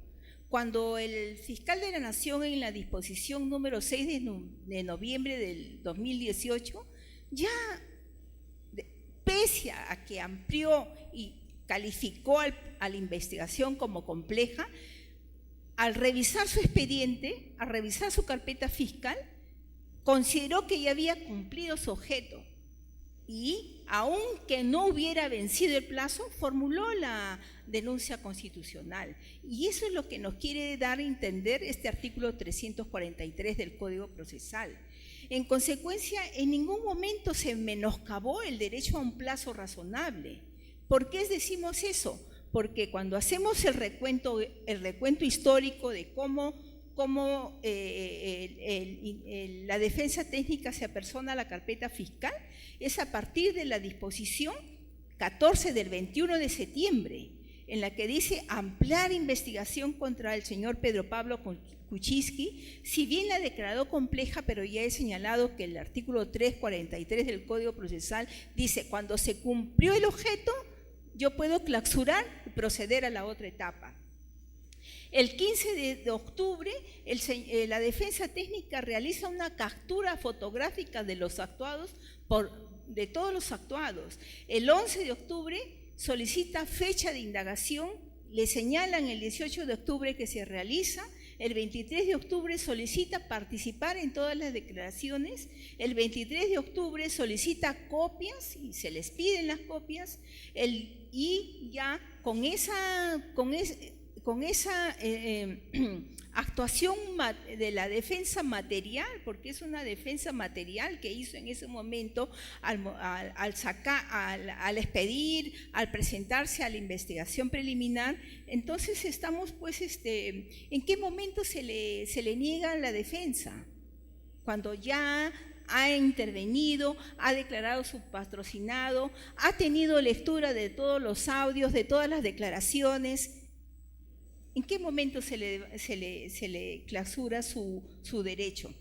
Cuando el fiscal de la Nación, en la disposición número 6 de noviembre del 2018, ya pese a que amplió y calificó a la investigación como compleja, al revisar su expediente, al revisar su carpeta fiscal, consideró que ya había cumplido su objeto y, aunque no hubiera vencido el plazo, formuló la denuncia constitucional. Y eso es lo que nos quiere dar a entender este artículo 343 del Código Procesal. En consecuencia, en ningún momento se menoscabó el derecho a un plazo razonable. ¿Por qué decimos eso? Porque cuando hacemos el recuento histórico de cómo la defensa técnica se apersona a la carpeta fiscal, es a partir de la disposición 14 del 21 de septiembre, en la que dice ampliar investigación contra el señor Pedro Pablo Kuczynski, si bien la declaró compleja, pero ya he señalado que el artículo 343 del Código Procesal dice: cuando se cumplió el objeto, yo puedo clausurar y proceder a la otra etapa. El 15 de octubre, la defensa técnica realiza una captura fotográfica de los actuados, de todos los actuados. El 11 de octubre solicita fecha de indagación, le señalan el 18 de octubre que se realiza. El 23 de octubre solicita participar en todas las declaraciones. El 23 de octubre solicita copias y se les piden las copias. Y ya con esa actuación de la defensa material, porque es una defensa material que hizo en ese momento al expedir, al presentarse a la investigación preliminar. Entonces estamos pues, ¿en qué momento se le niega la defensa? Cuando ya ha intervenido, ha declarado su patrocinado, ha tenido lectura de todos los audios, de todas las declaraciones. ¿En qué momento se le clausura su derecho?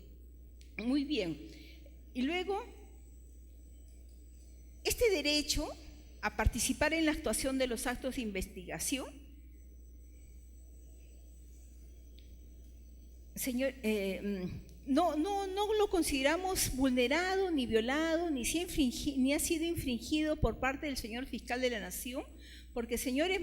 Muy bien. Y luego, este derecho a participar en la actuación de los actos de investigación, señor, no lo consideramos vulnerado, ni violado, ni ha sido infringido por parte del señor fiscal de la Nación, porque señores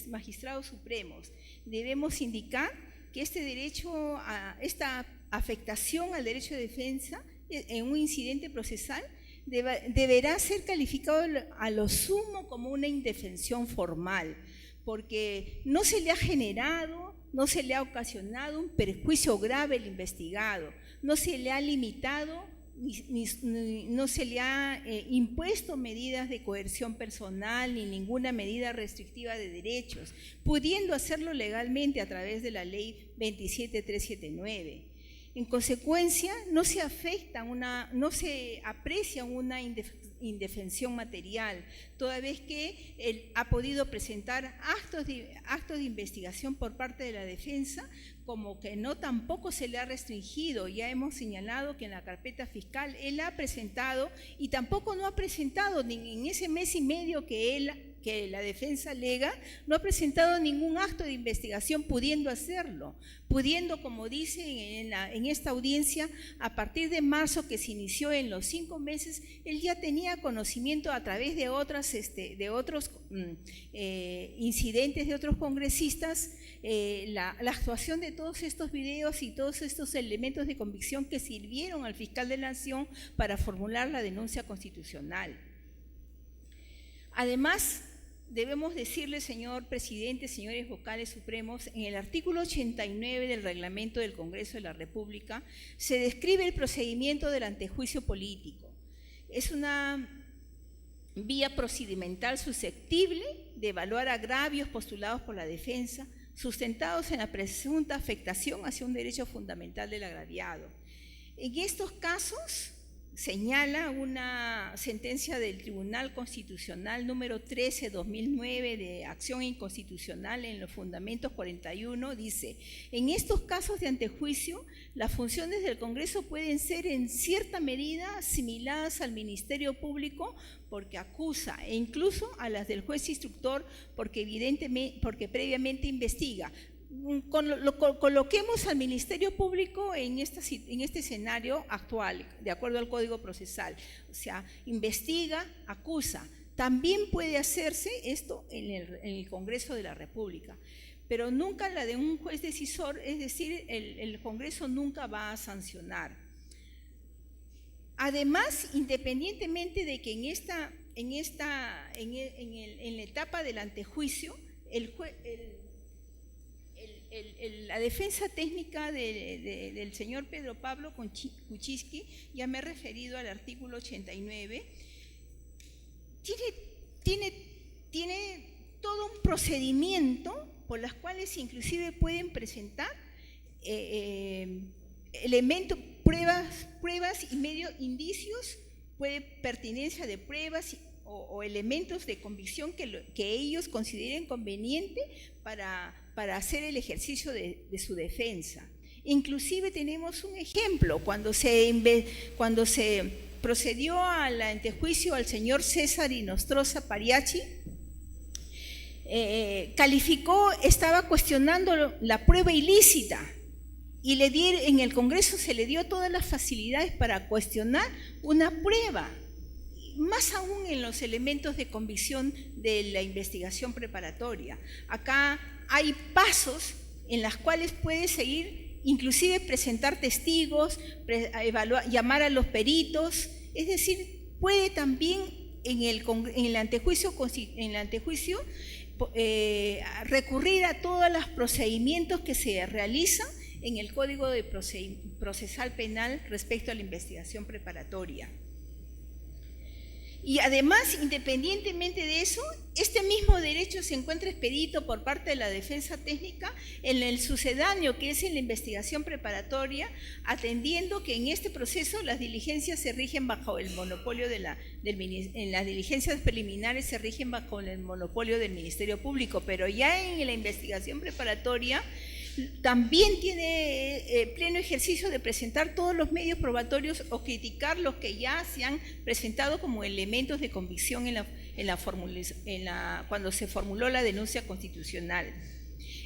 magistrados supremos, debemos indicar que este derecho, esta afectación al derecho de defensa en un incidente procesal deberá ser calificado a lo sumo como una indefensión formal, porque no se le ha generado, no se le ha ocasionado un perjuicio grave al investigado, no se le ha limitado, no se le ha impuesto medidas de coerción personal ni ninguna medida restrictiva de derechos, pudiendo hacerlo legalmente a través de la ley 27379. En consecuencia, no se aprecia una indefensión material, toda vez que él ha podido presentar actos de investigación por parte de la defensa, como que no tampoco se le ha restringido. Ya hemos señalado que en la carpeta fiscal él ha presentado y tampoco no ha presentado en ese mes y medio que la defensa alega, no ha presentado ningún acto de investigación pudiendo hacerlo, pudiendo, como dice en esta audiencia, a partir de marzo, que se inició en los 5 meses, él ya tenía conocimiento a través de otros incidentes de otros congresistas, la actuación de todos estos videos y todos estos elementos de convicción que sirvieron al fiscal de la Nación para formular la denuncia constitucional. Además, debemos decirle, señor presidente, señores vocales supremos, en el artículo 89 del reglamento del Congreso de la República se describe el procedimiento del antejuicio político. Es una vía procedimental susceptible de evaluar agravios postulados por la defensa, sustentados en la presunta afectación hacia un derecho fundamental del agraviado. En estos casos, señala una sentencia del Tribunal Constitucional número 13/2009 de acción inconstitucional en los fundamentos 41, dice: en estos casos de antejuicio, las funciones del Congreso pueden ser en cierta medida asimiladas al Ministerio Público porque acusa, e incluso a las del juez instructor porque previamente investiga. Coloquemos al Ministerio Público en este escenario actual, de acuerdo al Código Procesal, o sea, investiga, acusa. También puede hacerse esto en el Congreso de la República, pero nunca la de un juez decisor, es decir, el Congreso nunca va a sancionar. Además, independientemente de que en la etapa del antejuicio, la defensa técnica del señor Pedro Pablo Kuczynski, ya me he referido al artículo 89, tiene todo un procedimiento por las cuales inclusive pueden presentar elementos, pruebas y indicios, pertinencia de pruebas o elementos de convicción que ellos consideren conveniente para hacer el ejercicio de su defensa. Inclusive tenemos un ejemplo, cuando se procedió al antejuicio al señor César Inostroza Pariachi, estaba cuestionando la prueba ilícita y en el Congreso se le dio todas las facilidades para cuestionar una prueba, más aún en los elementos de convicción de la investigación preparatoria. Acá hay pasos en los cuales puede seguir, inclusive presentar testigos, llamar a los peritos, es decir, puede también en el antejuicio recurrir a todos los procedimientos que se realizan en el Código Procesal Penal respecto a la investigación preparatoria. Y además, independientemente de eso, este mismo derecho se encuentra expedito por parte de la defensa técnica en el sucedáneo, que es en la investigación preparatoria, atendiendo que en este proceso las diligencias se rigen bajo el monopolio en las diligencias preliminares se rigen bajo el monopolio del Ministerio Público, pero ya en la investigación preparatoria también tiene pleno ejercicio de presentar todos los medios probatorios o criticar los que ya se han presentado como elementos de convicción cuando se formuló la denuncia constitucional.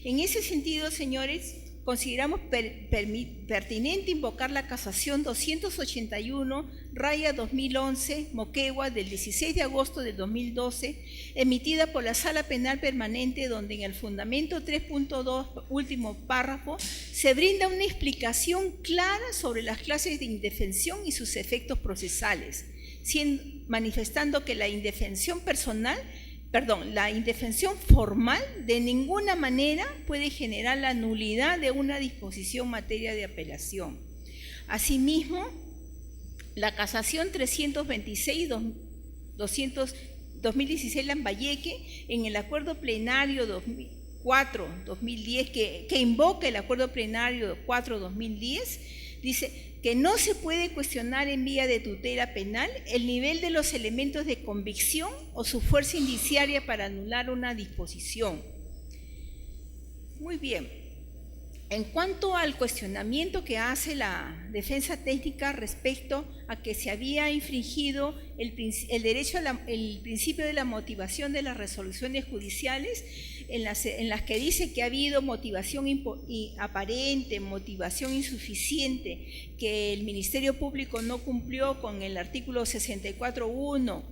En ese sentido, señores, consideramos pertinente invocar la casación 281/2011 Moquegua del 16 de agosto del 2012, emitida por la Sala Penal Permanente, donde en el fundamento 3.2, último párrafo, se brinda una explicación clara sobre las clases de indefensión y sus efectos procesales, manifestando que la indefensión formal de ninguna manera puede generar la nulidad de una disposición en materia de apelación. Asimismo, la casación 326/2016 Lambayeque, en el acuerdo plenario 4/2010, que invoca el acuerdo plenario 4/2010, dice que no se puede cuestionar en vía de tutela penal el nivel de los elementos de convicción o su fuerza indiciaria para anular una disposición. Muy bien. En cuanto al cuestionamiento que hace la defensa técnica respecto a que se había infringido el principio de la motivación de las resoluciones judiciales, en las que dice que ha habido motivación aparente, motivación insuficiente, que el Ministerio Público no cumplió con el artículo 64.1,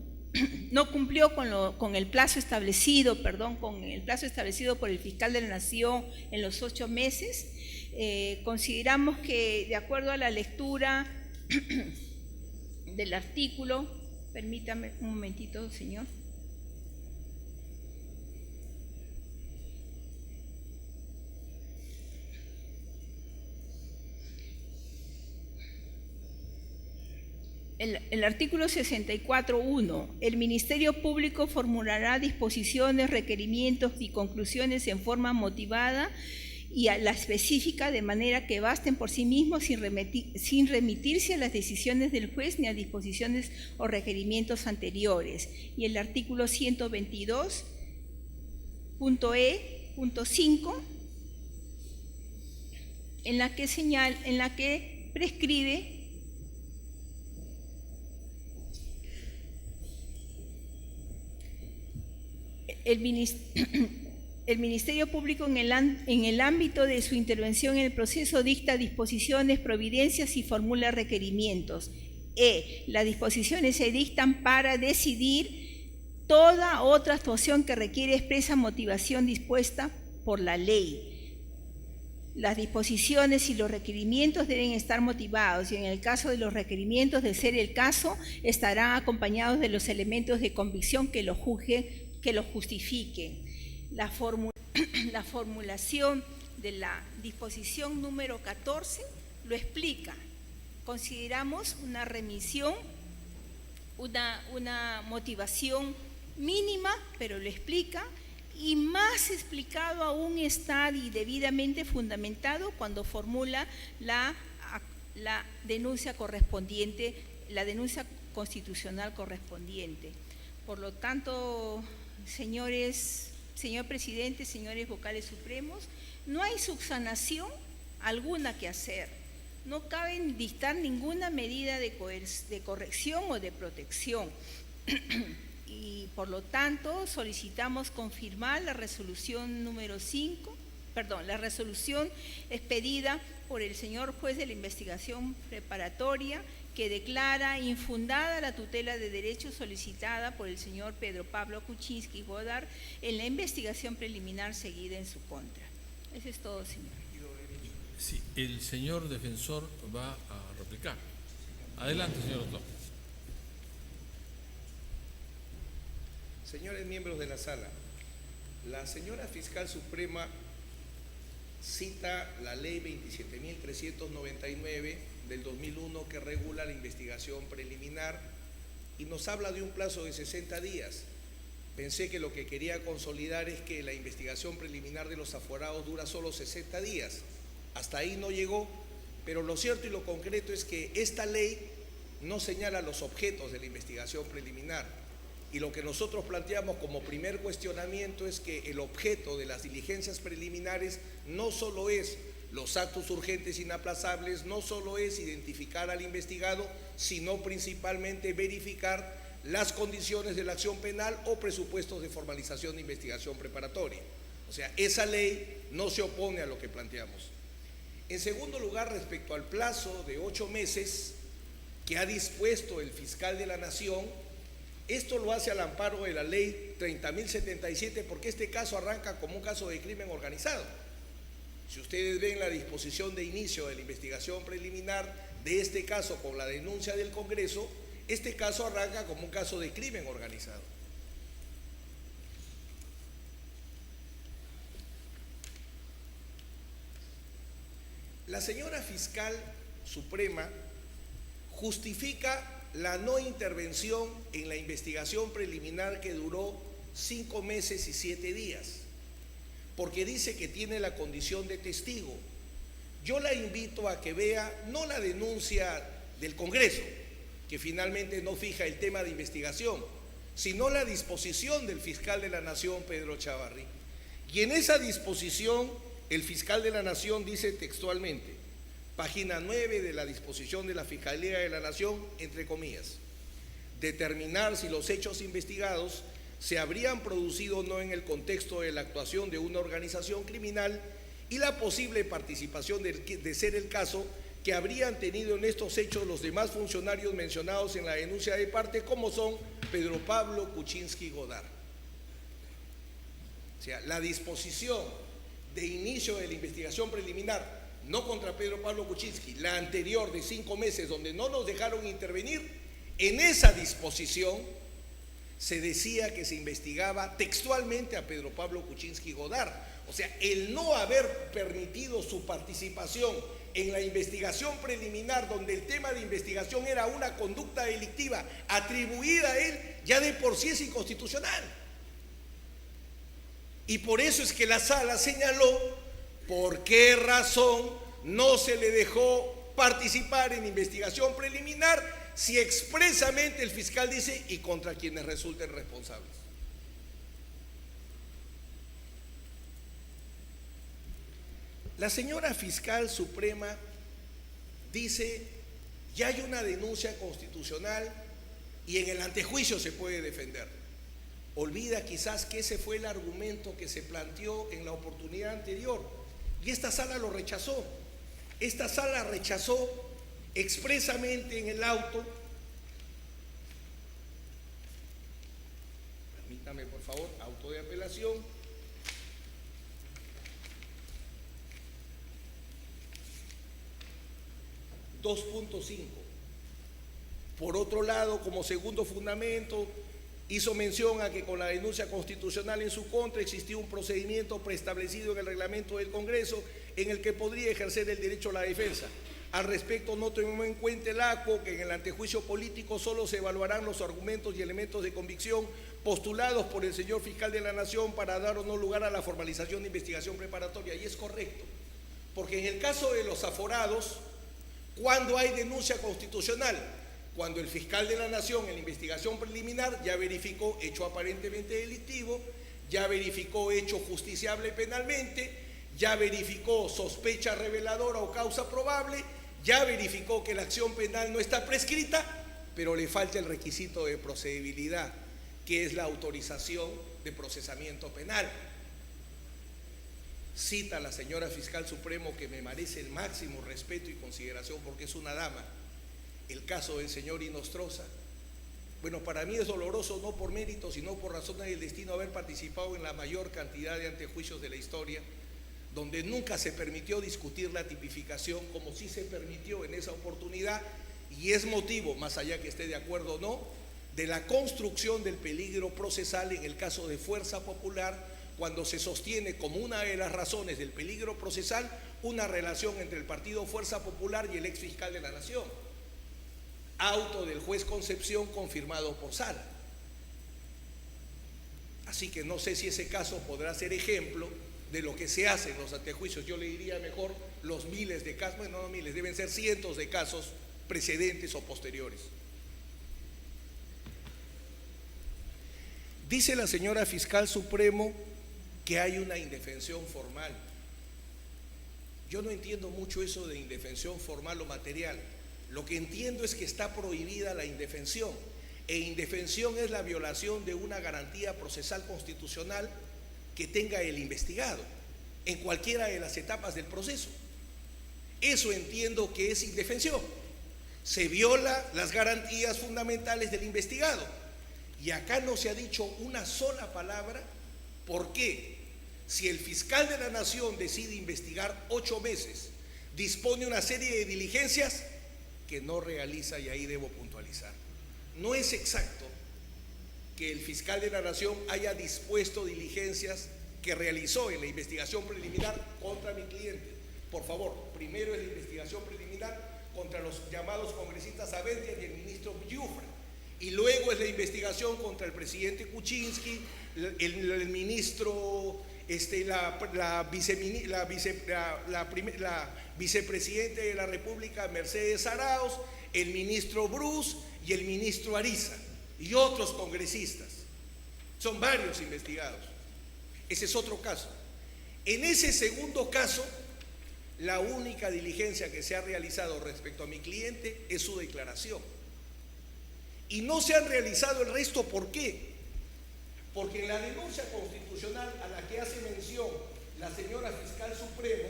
no cumplió con el plazo establecido, por el fiscal de la Nación en los 8 meses. Consideramos que, de acuerdo a la lectura del artículo, permítame un momentito, señor. El artículo 64.1, el Ministerio Público formulará disposiciones, requerimientos y conclusiones en forma motivada y a la específica, de manera que basten por sí mismos sin remitirse a las decisiones del juez ni a disposiciones o requerimientos anteriores. Y el artículo 122.e.5, en la que prescribe el Ministerio Público en el ámbito de su intervención en el proceso dicta disposiciones, providencias y formula requerimientos. Las disposiciones se dictan para decidir toda otra actuación que requiere expresa motivación dispuesta por la ley. Las disposiciones y los requerimientos deben estar motivados y en el caso de los requerimientos, de ser el caso, estarán acompañados de los elementos de convicción que lo justifiquen. La formulación de la disposición número 14 lo explica. Consideramos una remisión, una motivación mínima, pero lo explica, y más explicado aún está y debidamente fundamentado cuando formula la denuncia correspondiente, la denuncia constitucional correspondiente. Por lo tanto, señor presidente, señores vocales supremos, no hay subsanación alguna que hacer. No cabe dictar ninguna medida de corrección o de protección. Y por lo tanto solicitamos confirmar la resolución número 5, la resolución expedida por el señor juez de la investigación preparatoria, que declara infundada la tutela de derechos solicitada por el señor Pedro Pablo Kuczynski Godard en la investigación preliminar seguida en su contra. Eso es todo, señor. Sí, el señor defensor va a replicar. Adelante, señor doctor. Señores miembros de la sala, la señora fiscal suprema cita la ley 27.399 del 2001 que regula la investigación preliminar y nos habla de un plazo de 60 días. Pensé que lo que quería consolidar es que la investigación preliminar de los aforados dura solo 60 días. Hasta ahí no llegó, pero lo cierto y lo concreto es que esta ley no señala los objetos de la investigación preliminar. Y lo que nosotros planteamos como primer cuestionamiento es que el objeto de las diligencias preliminares no solo es los actos urgentes inaplazables, no solo es identificar al investigado, sino principalmente verificar las condiciones de la acción penal o presupuestos de formalización de investigación preparatoria. O sea, esa ley no se opone a lo que planteamos. En segundo lugar, respecto al plazo de 8 meses que ha dispuesto el fiscal de la Nación, esto lo hace al amparo de la ley 30.077 porque este caso arranca como un caso de crimen organizado. Si ustedes ven la disposición de inicio de la investigación preliminar de este caso con la denuncia del Congreso, este caso arranca como un caso de crimen organizado. La señora fiscal suprema justifica la no intervención en la investigación preliminar que duró 5 meses y 7 días, porque dice que tiene la condición de testigo. Yo la invito a que vea no la denuncia del Congreso, que finalmente no fija el tema de investigación, sino la disposición del fiscal de la Nación, Pedro Chávarri. Y en esa disposición, el fiscal de la Nación dice textualmente, página 9 de la disposición de la Fiscalía de la Nación, entre comillas, determinar si los hechos investigados se habrían producido o no en el contexto de la actuación de una organización criminal y la posible participación de ser el caso que habrían tenido en estos hechos los demás funcionarios mencionados en la denuncia de parte, como son Pedro Pablo Kuczynski Godard. O sea, la disposición de inicio de la investigación preliminar, no contra Pedro Pablo Kuczynski, la anterior de 5 meses donde no nos dejaron intervenir, en esa disposición se decía que se investigaba textualmente a Pedro Pablo Kuczynski Godard. O sea, el no haber permitido su participación en la investigación preliminar, donde el tema de investigación era una conducta delictiva atribuida a él, ya de por sí es inconstitucional. Y por eso es que la sala señaló por qué razón no se le dejó participar en investigación preliminar si expresamente el fiscal dice y contra quienes resulten responsables. La señora fiscal suprema dice, ya hay una denuncia constitucional y en el antejuicio se puede defender. Olvida quizás que ese fue el argumento que se planteó en la oportunidad anterior y esta sala lo rechazó. Esta sala rechazó expresamente en el auto, permítame por favor, auto de apelación, .5. Por otro lado, como segundo fundamento, hizo mención a que con la denuncia constitucional en su contra existía un procedimiento preestablecido en el reglamento del Congreso en el que podría ejercer el derecho a la defensa. Al respecto, no tomó en cuenta el ACO que en el antejuicio político solo se evaluarán los argumentos y elementos de convicción postulados por el señor fiscal de la Nación para dar o no lugar a la formalización de investigación preparatoria. Y es correcto, porque en el caso de los aforados, ¿cuándo hay denuncia constitucional? Cuando el fiscal de la Nación en la investigación preliminar ya verificó hecho aparentemente delictivo, ya verificó hecho justiciable penalmente, ya verificó sospecha reveladora o causa probable, ya verificó que la acción penal no está prescrita, pero le falta el requisito de procedibilidad, que es la autorización de procesamiento penal. Cita a la señora fiscal supremo, que me merece el máximo respeto y consideración porque es una dama, el caso del señor Inostroza. Bueno, para mí es doloroso no por mérito, sino por razones del destino haber participado en la mayor cantidad de antejuicios de la historia, donde nunca se permitió discutir la tipificación como sí se permitió en esa oportunidad, y es motivo, más allá que esté de acuerdo o no, de la construcción del peligro procesal en el caso de Fuerza Popular, cuando se sostiene como una de las razones del peligro procesal una relación entre el partido Fuerza Popular y el ex fiscal de la Nación. Auto del juez Concepción confirmado por sala. Así que no sé si ese caso podrá ser ejemplo de lo que se hace en los antejuicios. Yo le diría mejor los miles de casos, bueno, no miles, deben ser cientos de casos precedentes o posteriores. Dice la señora fiscal supremo que hay una indefensión formal. Yo no entiendo mucho eso de indefensión formal o material. Lo que entiendo es que está prohibida la indefensión, e indefensión es la violación de una garantía procesal constitucional que tenga el investigado en cualquiera de las etapas del proceso. Eso entiendo que es indefensión. Se viola las garantías fundamentales del investigado. Y acá no se ha dicho una sola palabra. ¿Por qué? Si el fiscal de la Nación decide investigar 8 meses, dispone una serie de diligencias que no realiza, y ahí debo puntualizar. No es exacto que el fiscal de la Nación haya dispuesto diligencias que realizó en la investigación preliminar contra mi cliente. Por favor, primero es la investigación preliminar contra los llamados congresistas Abendia y el ministro Yufra, y luego es la investigación contra el presidente Kuczynski, el ministro, la vicepresidenta de la República Mercedes Arauz, el ministro Bruce y el ministro Ariza y otros congresistas. Son varios investigados. Ese es otro caso. En ese segundo caso, la única diligencia que se ha realizado respecto a mi cliente es su declaración. Y no se han realizado el resto. ¿Por qué? Porque en la denuncia constitucional a la que hace mención la señora fiscal supremo,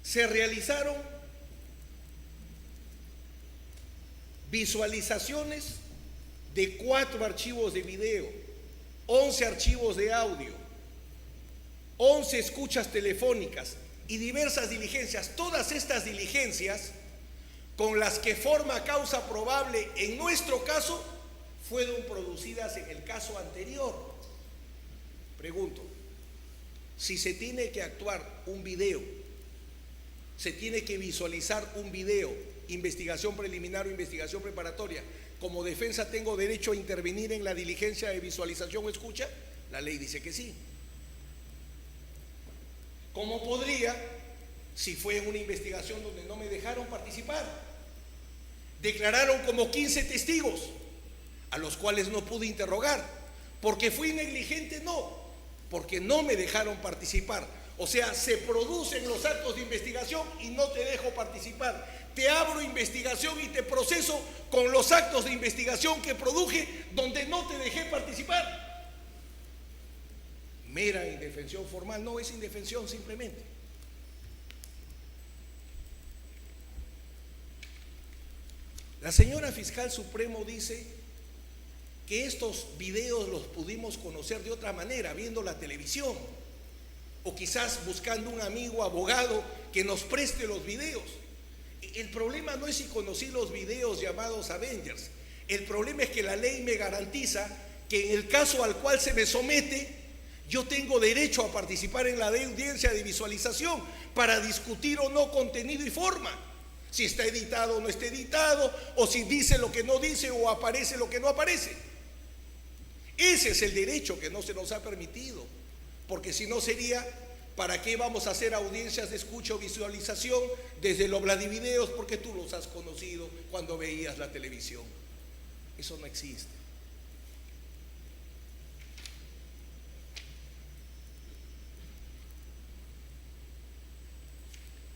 se realizaron visualizaciones de 4 archivos de video, 11 archivos de audio, 11 escuchas telefónicas y diversas diligencias. Todas estas diligencias, con las que forma causa probable en nuestro caso, fueron producidas en el caso anterior. Pregunto, si se tiene que actuar un video, se tiene que visualizar un video, investigación preliminar o investigación preparatoria, como defensa tengo derecho a intervenir en la diligencia de visualización o escucha. La ley dice que sí. ¿Cómo podría, si fue en una investigación donde no me dejaron participar? Declararon como 15 testigos, a los cuales no pude interrogar. ¿Porque fui negligente? No, porque no me dejaron participar. O sea, se producen los actos de investigación y no te dejo participar. Te abro investigación y te proceso con los actos de investigación que produje donde no te dejé participar. Mera indefensión formal. No es indefensión simplemente. La señora fiscal supremo dice que estos videos los pudimos conocer de otra manera, viendo la televisión, o quizás buscando un amigo abogado que nos preste los videos. El problema no es si conocí los videos llamados Avengers. El problema es que la ley me garantiza que en el caso al cual se me somete, yo tengo derecho a participar en la audiencia de visualización para discutir o no contenido y forma. Si está editado o no está editado, o si dice lo que no dice o aparece lo que no aparece. Ese es el derecho que no se nos ha permitido, porque si no sería, ¿para qué vamos a hacer audiencias de escucha o visualización desde los Vladivideos? Porque tú los has conocido cuando veías la televisión. Eso no existe.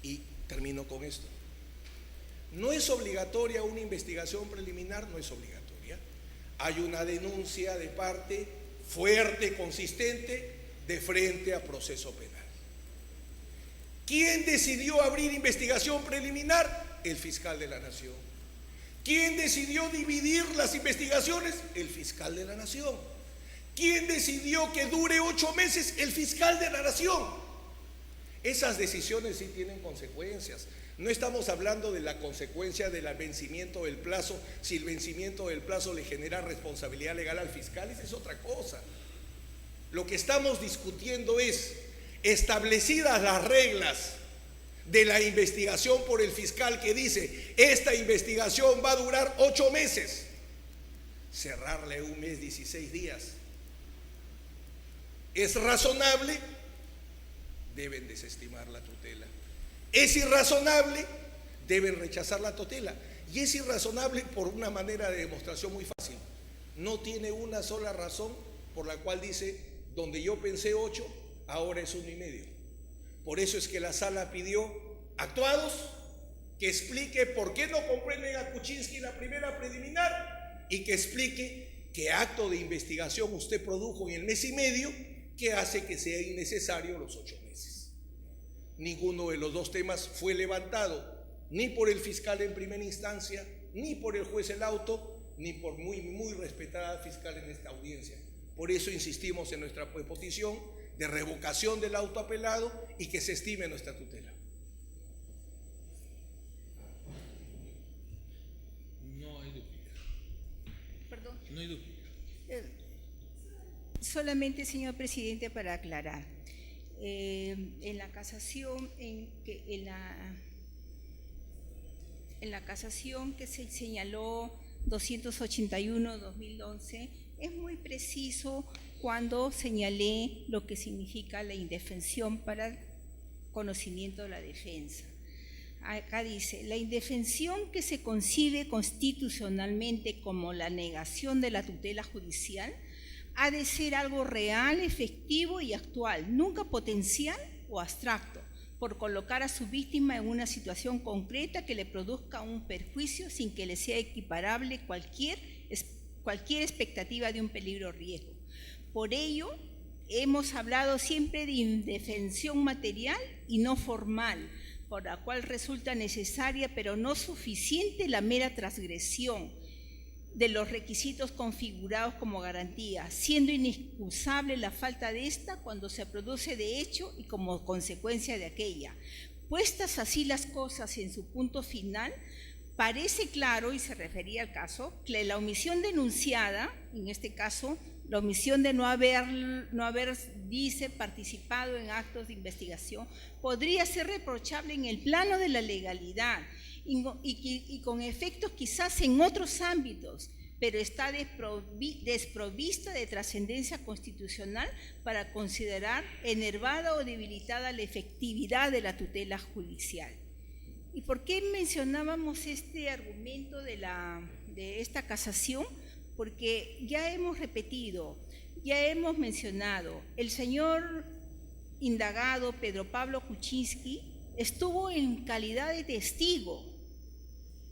Y termino con esto. ¿No es obligatoria una investigación preliminar? No es obligatoria. Hay una denuncia de parte fuerte, consistente, de frente a proceso penal. ¿Quién decidió abrir investigación preliminar? El fiscal de la Nación. ¿Quién decidió dividir las investigaciones? El fiscal de la Nación. ¿Quién decidió que dure 8 meses? El fiscal de la Nación. Esas decisiones sí tienen consecuencias. No estamos hablando de la consecuencia del vencimiento del plazo, si el vencimiento del plazo le genera responsabilidad legal al fiscal, esa es otra cosa. Lo que estamos discutiendo es, establecidas las reglas de la investigación por el fiscal que dice, esta investigación va a durar 8 meses, cerrarle 1 mes, 16 días. ¿Es razonable? Deben desestimar la tutela. ¿Es irrazonable? Deben rechazar la tutela. Y es irrazonable por una manera de demostración muy fácil. No tiene una sola razón por la cual dice, donde yo pensé 8, ahora es 1,5. Por eso es que la sala pidió actuados, que explique por qué no comprenden a Kuczynski la primera preliminar y que explique qué acto de investigación usted produjo en el mes y medio que hace que sea innecesario los 8 meses. Ninguno de los dos temas fue levantado, ni por el fiscal en primera instancia, ni por el juez el auto, ni por muy respetada fiscal en esta audiencia. Por eso insistimos en nuestra petición de revocación del auto apelado y que se estime nuestra tutela. No hay dúplica. Perdón. No hay dúplica. Solamente, señor presidente, para aclarar. En la casación, en la casación que se señaló 281-2011, es muy preciso cuando señalé lo que significa la indefensión para conocimiento de la defensa. Acá dice, la indefensión que se concibe constitucionalmente como la negación de la tutela judicial ha de ser algo real, efectivo y actual, nunca potencial o abstracto, por colocar a su víctima en una situación concreta que le produzca un perjuicio sin que le sea equiparable cualquier expectativa de un peligro o riesgo. Por ello, hemos hablado siempre de indefensión material y no formal, por la cual resulta necesaria pero no suficiente la mera transgresión de los requisitos configurados como garantía, siendo inexcusable la falta de esta cuando se produce de hecho y como consecuencia de aquella. Puestas así las cosas en su punto final, parece claro, y se refería al caso, que la omisión denunciada, en este caso, la omisión de no haber, dice, participado en actos de investigación, podría ser reprochable en el plano de la legalidad y con efectos quizás en otros ámbitos, pero está desprovista de trascendencia constitucional para considerar enervada o debilitada la efectividad de la tutela judicial. ¿Y por qué mencionábamos este argumento de esta casación? Porque ya hemos repetido, ya hemos mencionado, el señor indagado Pedro Pablo Kuczynski estuvo en calidad de testigo,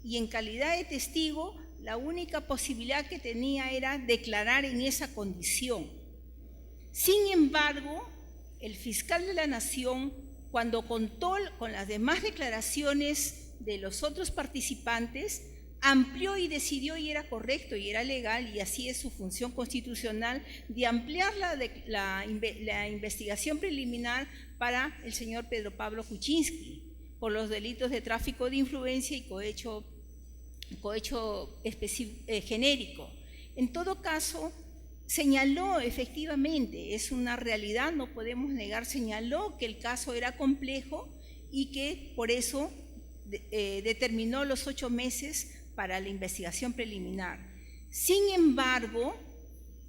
y en calidad de testigo la única posibilidad que tenía era declarar en esa condición. Sin embargo, el fiscal de la Nación, cuando contó con las demás declaraciones de los otros participantes, amplió y decidió, y era correcto y era legal, y así es su función constitucional, de ampliar la investigación preliminar para el señor Pedro Pablo Kuczynski por los delitos de tráfico de influencia y cohecho genérico. En todo caso, señaló efectivamente, es una realidad, no podemos negar, señaló que el caso era complejo y que por eso determinó los 8 meses para la investigación preliminar. Sin embargo,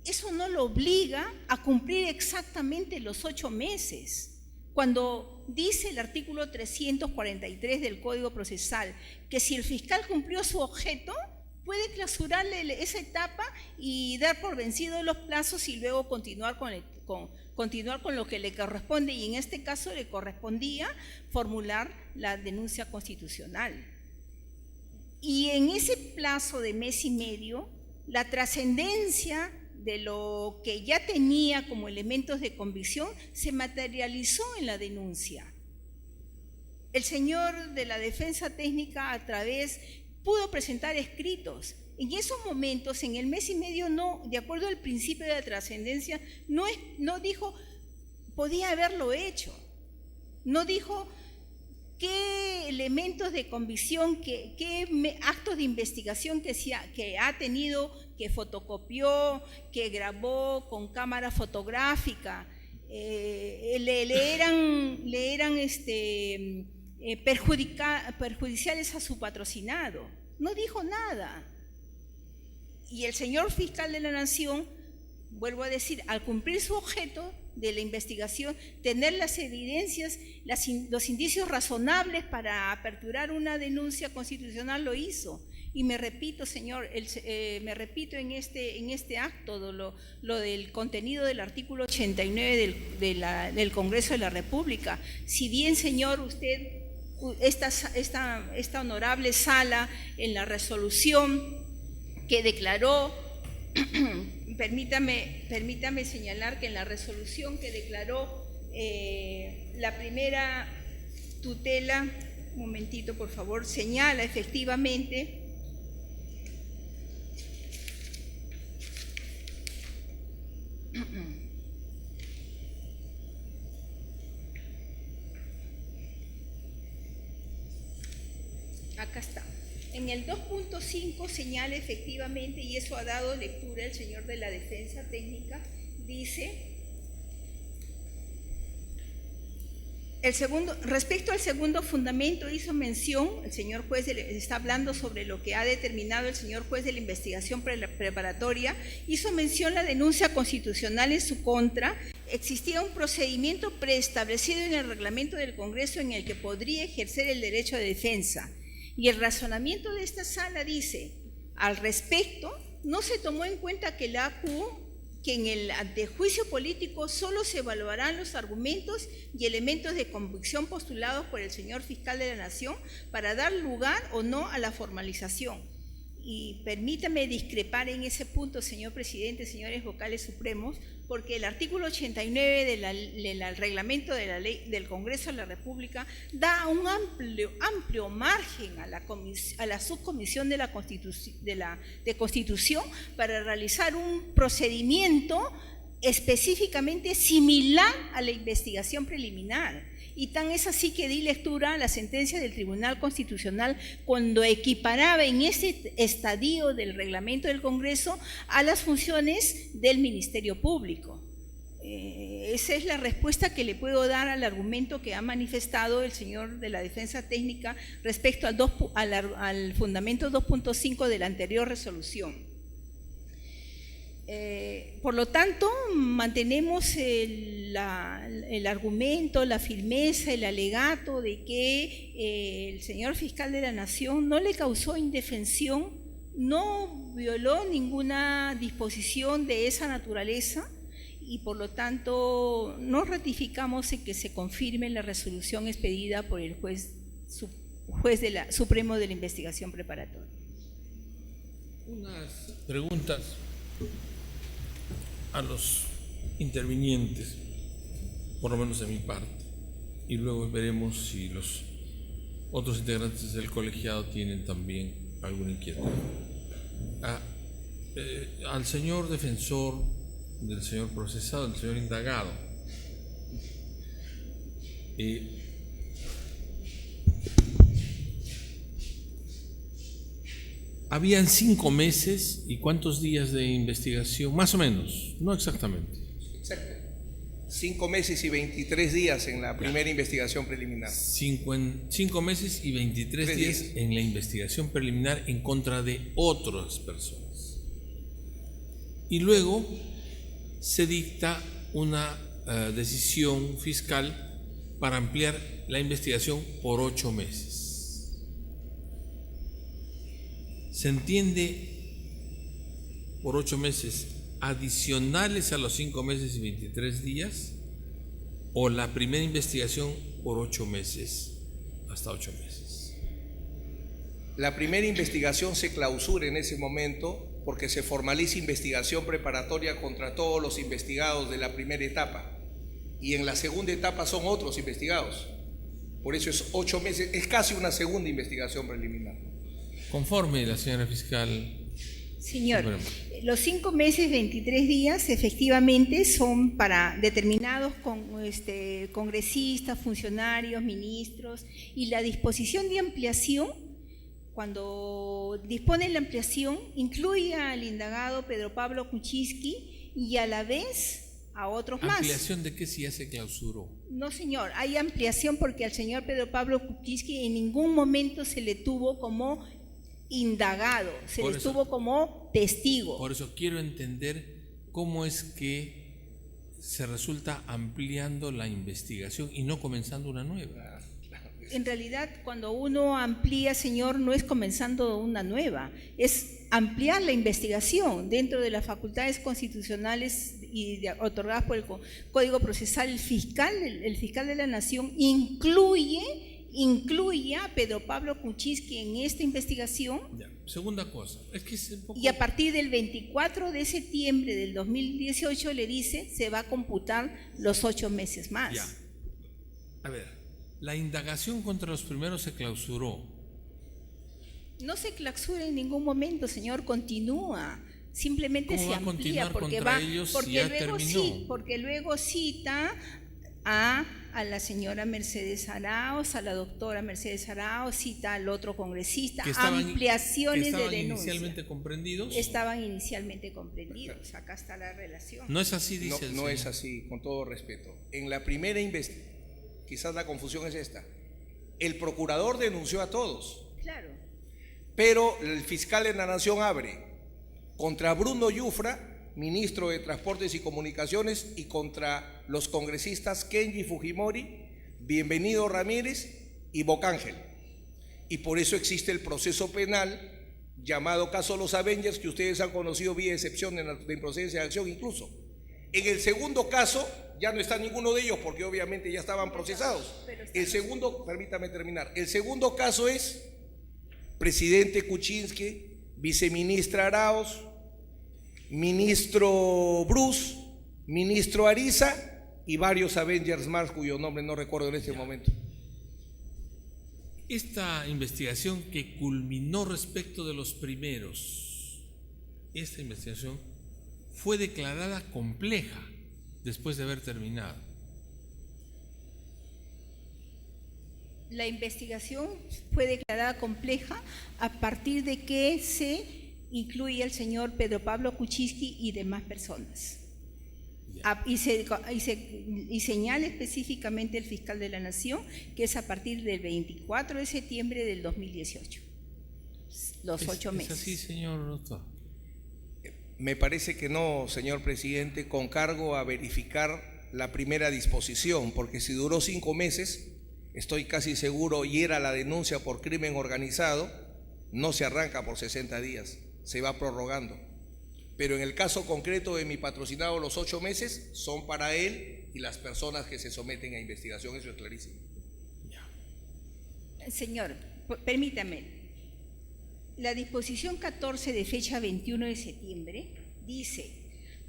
eso no lo obliga a cumplir exactamente los 8 meses. Cuando dice el artículo 343 del Código Procesal que si el fiscal cumplió su objeto, puede clausurarle esa etapa y dar por vencidos los plazos y luego continuar con lo que le corresponde, y en este caso le correspondía formular la denuncia constitucional. Y en ese plazo de mes y medio, la trascendencia de lo que ya tenía como elementos de convicción se materializó en la denuncia. El señor de la defensa técnica pudo presentar escritos. En esos momentos, en el mes y medio, no, de acuerdo al principio de la trascendencia, no dijo, podía haberlo hecho. No dijo qué elementos de convicción, qué actos de investigación que ha tenido, que fotocopió, que grabó con cámara fotográfica, le eran perjudiciales a su patrocinado. No dijo nada. Y el señor fiscal de la Nación, vuelvo a decir, al cumplir su objeto de la investigación, tener las evidencias, los indicios razonables para aperturar una denuncia constitucional, lo hizo. Y me repito, señor, me repito en este acto lo del contenido del artículo 89 del Congreso de la República. Si bien, señor, usted esta honorable sala en la resolución que declaró, permítame señalar que en la resolución que declaró la primera tutela, un momentito por favor, señala efectivamente acá está. En el 2.5 señala efectivamente, y eso ha dado lectura el señor de la Defensa Técnica, dice, respecto al segundo fundamento hizo mención, el señor juez está hablando sobre lo que ha determinado el señor juez de la investigación preparatoria, hizo mención la denuncia constitucional en su contra. Existía un procedimiento preestablecido en el reglamento del Congreso en el que podría ejercer el derecho de defensa. Y el razonamiento de esta sala dice, al respecto, no se tomó en cuenta que en el antejuicio político solo se evaluarán los argumentos y elementos de convicción postulados por el señor fiscal de la Nación para dar lugar o no a la formalización. Y permítame discrepar en ese punto, señor presidente, señores vocales supremos, porque el artículo 89 del reglamento de la ley del Congreso de la República da un amplio margen a la subcomisión de Constitución para realizar un procedimiento específicamente similar a la investigación preliminar. Y tan es así que di lectura a la sentencia del Tribunal Constitucional cuando equiparaba en ese estadio del reglamento del Congreso a las funciones del Ministerio Público. Esa es la respuesta que le puedo dar al argumento que ha manifestado el señor de la Defensa Técnica respecto al fundamento 2.5 de la anterior resolución. Por lo tanto, mantenemos el argumento, la firmeza, el alegato de que el señor fiscal de la Nación no le causó indefensión, no violó ninguna disposición de esa naturaleza y por lo tanto no ratificamos en que se confirme la resolución expedida por el juez supremo de la investigación preparatoria. Unas preguntas a los intervinientes, por lo menos de mi parte, y luego veremos si los otros integrantes del colegiado tienen también alguna inquietud. Al señor defensor del señor procesado, del señor indagado, habían 5 meses y ¿cuántos días de investigación? Más o menos, no exactamente. Exacto. 5 meses y 23 días en la primera investigación preliminar. 5 meses y 23 días en la investigación preliminar en contra de otras personas. Y luego se dicta una decisión fiscal para ampliar la investigación por 8 meses. ¿Se entiende por 8 meses adicionales a los 5 meses y 23 días o la primera investigación por 8 meses hasta 8 meses? La primera investigación se clausura en ese momento porque se formaliza investigación preparatoria contra todos los investigados de la primera etapa y en la segunda etapa son otros investigados. Por eso es 8 meses, es casi una segunda investigación preliminar. Conforme la señora fiscal. Señor, los 5 meses, 23 días, efectivamente son para determinados congresistas, funcionarios, ministros, y la disposición de ampliación, cuando dispone la ampliación, incluye al indagado Pedro Pablo Kuczynski y a la vez a otros más. ¿Ampliación de qué si ya se clausuró? No, señor, hay ampliación porque al señor Pedro Pablo Kuczynski en ningún momento se le tuvo como indagado, se le tuvo como testigo. Por eso quiero entender cómo es que se resulta ampliando la investigación y no comenzando una nueva. En realidad, cuando uno amplía, señor, no es comenzando una nueva, es ampliar la investigación dentro de las facultades constitucionales y otorgadas por el Código Procesal. El fiscal de la Nación incluye incluya a Pedro Pablo Kuczynski en esta investigación. Ya. Segunda cosa, es que es un poco... Y a partir del 24 de septiembre del 2018 le dice, se va a computar los 8 meses más. Ya. A ver, la indagación contra los primeros se clausuró. No se clausura en ningún momento, señor, continúa. Simplemente ¿Cómo se va a amplía continuar porque contra ellos si porque ya luego terminó? porque luego cita a la señora Mercedes Arauz, a la doctora Mercedes Arauz, cita al otro congresista, ampliaciones que estaban de denuncia. inicialmente comprendidos. Estaban inicialmente comprendidos. Acá está la relación. No es así, dice el No señor. es así, con todo respeto. En la primera investigación, quizás la confusión es esta. El procurador denunció a todos, Claro. pero el fiscal de la Nación abre contra Bruno Yufra, ministro de Transportes y Comunicaciones, y contra los congresistas Kenji Fujimori, Bienvenido Ramírez y Bocángel. Y por eso existe el proceso penal llamado caso Los Avengers, que ustedes han conocido vía excepción de improcedencia de acción incluso. En el segundo caso ya no está ninguno de ellos porque obviamente ya estaban procesados. El segundo, permítame terminar, el segundo caso es presidente Kuczynski, viceministra Arauz, ministro Bruce, ministro Ariza y varios Avengers más cuyo nombre no recuerdo en este momento. Esta investigación que culminó respecto de los primeros, esta investigación fue declarada compleja después de haber terminado. La investigación fue declarada compleja a partir de que se incluye al señor Pedro Pablo Kuczynski y demás personas. Y señala específicamente el fiscal de la Nación que es a partir del 24 de septiembre del 2018, los 8 meses. ¿Es así, señor doctor? Me parece que no, señor presidente, con cargo a verificar la primera disposición, porque si duró 5 meses, estoy casi seguro, y era la denuncia por crimen organizado, no se arranca por 60 días, se va prorrogando. Pero en el caso concreto de mi patrocinado, los 8 meses son para él y las personas que se someten a investigación, eso es clarísimo. Señor, permítame. La disposición 14 de fecha 21 de septiembre dice: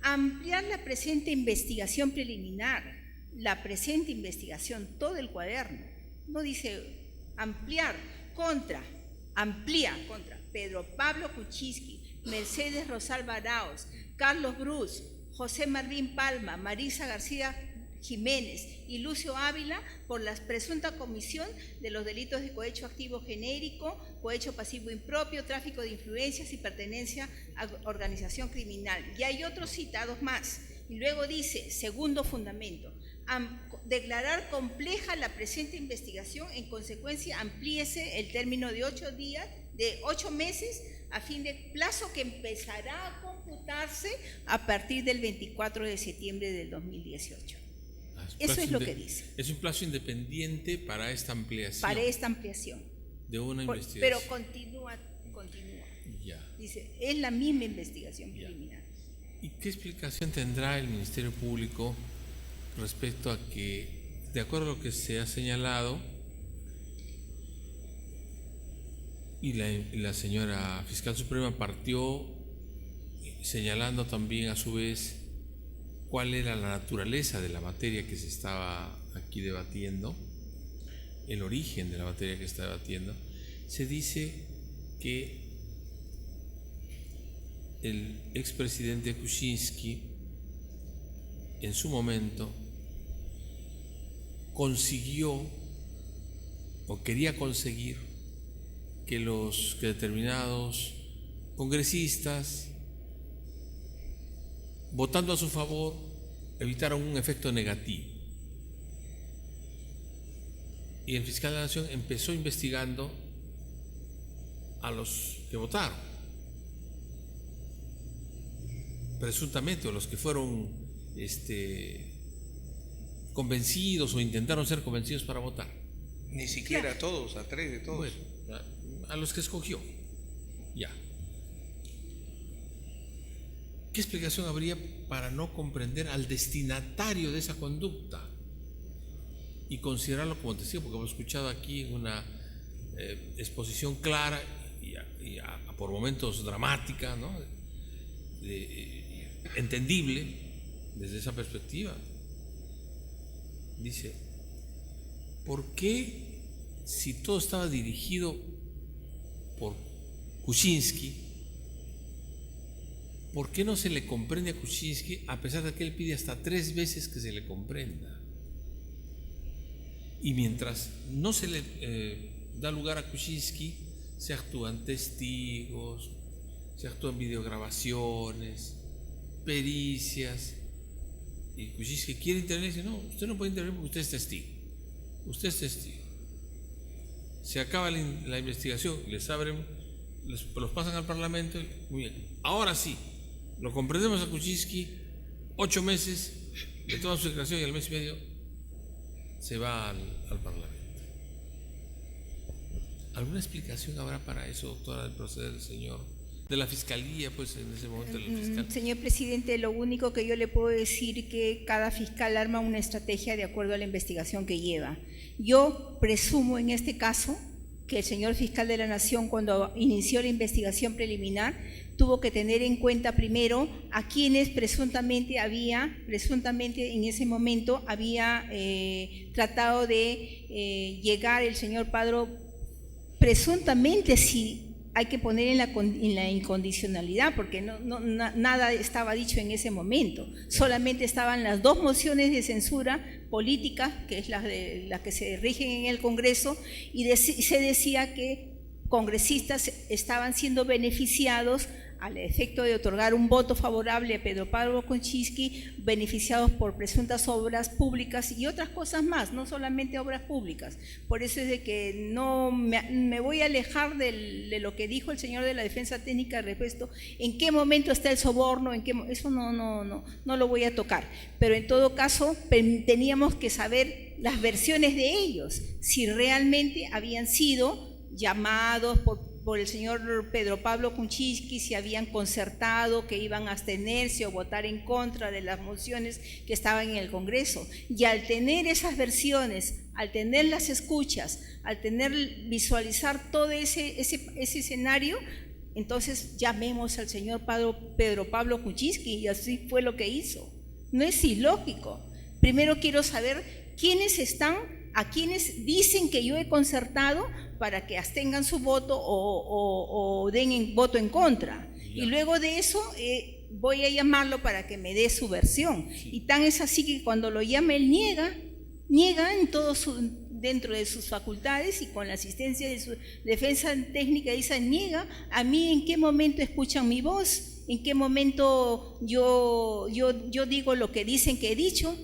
ampliar la presente investigación preliminar, la presente investigación, todo el cuaderno. No dice ampliar, amplía contra Pedro Pablo Kuczynski, Mercedes Rosalba Arauz, Carlos Bruce, José Marvín Palma, Marisa García Jiménez y Lucio Ávila por la presunta comisión de los delitos de cohecho activo genérico, cohecho pasivo impropio, tráfico de influencias y pertenencia a organización criminal. Y hay otros citados más. Y luego dice, segundo fundamento, declarar compleja la presente investigación, en consecuencia amplíese el término de 8 meses a fin de plazo que empezará a computarse a partir del 24 de septiembre del 2018. Eso es lo que dice. Es un plazo independiente para esta ampliación. Para esta ampliación. De una investigación. Pero continúa. Ya. Dice, es la misma investigación preliminar. ¿Y qué explicación tendrá el Ministerio Público respecto a que, de acuerdo a lo que se ha señalado, y la señora Fiscal Suprema partió señalando también a su vez cuál era la naturaleza de la materia que se estaba aquí debatiendo, el origen de la materia que se está debatiendo, se dice que el expresidente Kuczynski en su momento consiguió o quería conseguir que determinados congresistas, votando a su favor, evitaron un efecto negativo. Y el fiscal de la Nación empezó investigando a los que votaron, presuntamente, o los que fueron convencidos o intentaron ser convencidos para votar. Ni siquiera a todos, a 3 de todos. Bueno, a los que escogió. Ya. ¿Qué explicación habría para no comprender al destinatario de esa conducta? y considerarlo como testigo, porque hemos escuchado aquí una exposición clara y por momentos dramática, ¿no? Entendible desde esa perspectiva. Dice, ¿por qué, si todo estaba dirigido por Kuczynski, por qué no se le comprende a Kuczynski, a pesar de que él pide hasta 3 veces que se le comprenda? Y mientras no se le da lugar a Kuczynski, se actúan testigos, se actúan videograbaciones, pericias, y Kuczynski quiere intervenir y dice, no, usted no puede intervenir porque usted es testigo. Usted es testigo. Se acaba la investigación, les abren, los pasan al Parlamento, y, muy bien, ahora sí, lo comprendemos a Kuczynski, 8 meses de toda su declaración y al mes y medio se va al Parlamento. ¿Alguna explicación habrá para eso, doctora, del proceder del señor? De la Fiscalía, pues en ese momento el fiscal. Señor presidente, lo único que yo le puedo decir es que cada fiscal arma una estrategia de acuerdo a la investigación que lleva. Yo presumo en este caso que el señor fiscal de la Nación, cuando inició la investigación preliminar, tuvo que tener en cuenta primero a quienes presuntamente en ese momento había tratado de llegar el señor Padro, presuntamente, si hay que poner en la incondicionalidad, porque nada estaba dicho en ese momento, solamente estaban las 2 mociones de censura política, que es las que se rigen en el Congreso, y se decía que congresistas estaban siendo beneficiados al efecto de otorgar un voto favorable a Pedro Pablo Kuczynski, beneficiados por presuntas obras públicas y otras cosas más, no solamente obras públicas. Por eso es de que no me voy a alejar de lo que dijo el señor de la Defensa Técnica respecto en qué momento está el soborno, eso no lo voy a tocar. Pero en todo caso teníamos que saber las versiones de ellos, si realmente habían sido llamados por el señor Pedro Pablo Kuczynski, si habían concertado que iban a abstenerse o votar en contra de las mociones que estaban en el Congreso. Y al tener esas versiones, al tener las escuchas, al visualizar todo ese escenario, entonces llamemos al señor Pedro Pablo Kuczynski, y así fue lo que hizo. No es ilógico. Primero quiero saber quiénes están, a quienes dicen que yo he concertado para que abstengan su voto o den voto en contra. Y luego de eso voy a llamarlo para que me dé su versión. Y tan es así que cuando lo llame él niega en todo dentro de sus facultades y con la asistencia de su defensa técnica, niega a mí en qué momento escuchan mi voz, en qué momento yo digo lo que dicen que he dicho,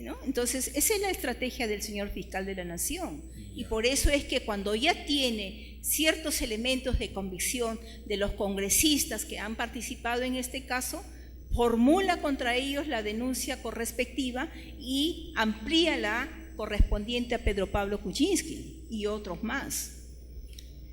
¿no? Entonces esa es la estrategia del señor fiscal de la Nación, y por eso es que cuando ya tiene ciertos elementos de convicción de los congresistas que han participado en este caso, formula contra ellos la denuncia correspectiva y amplía la correspondiente a Pedro Pablo Kuczynski y otros más.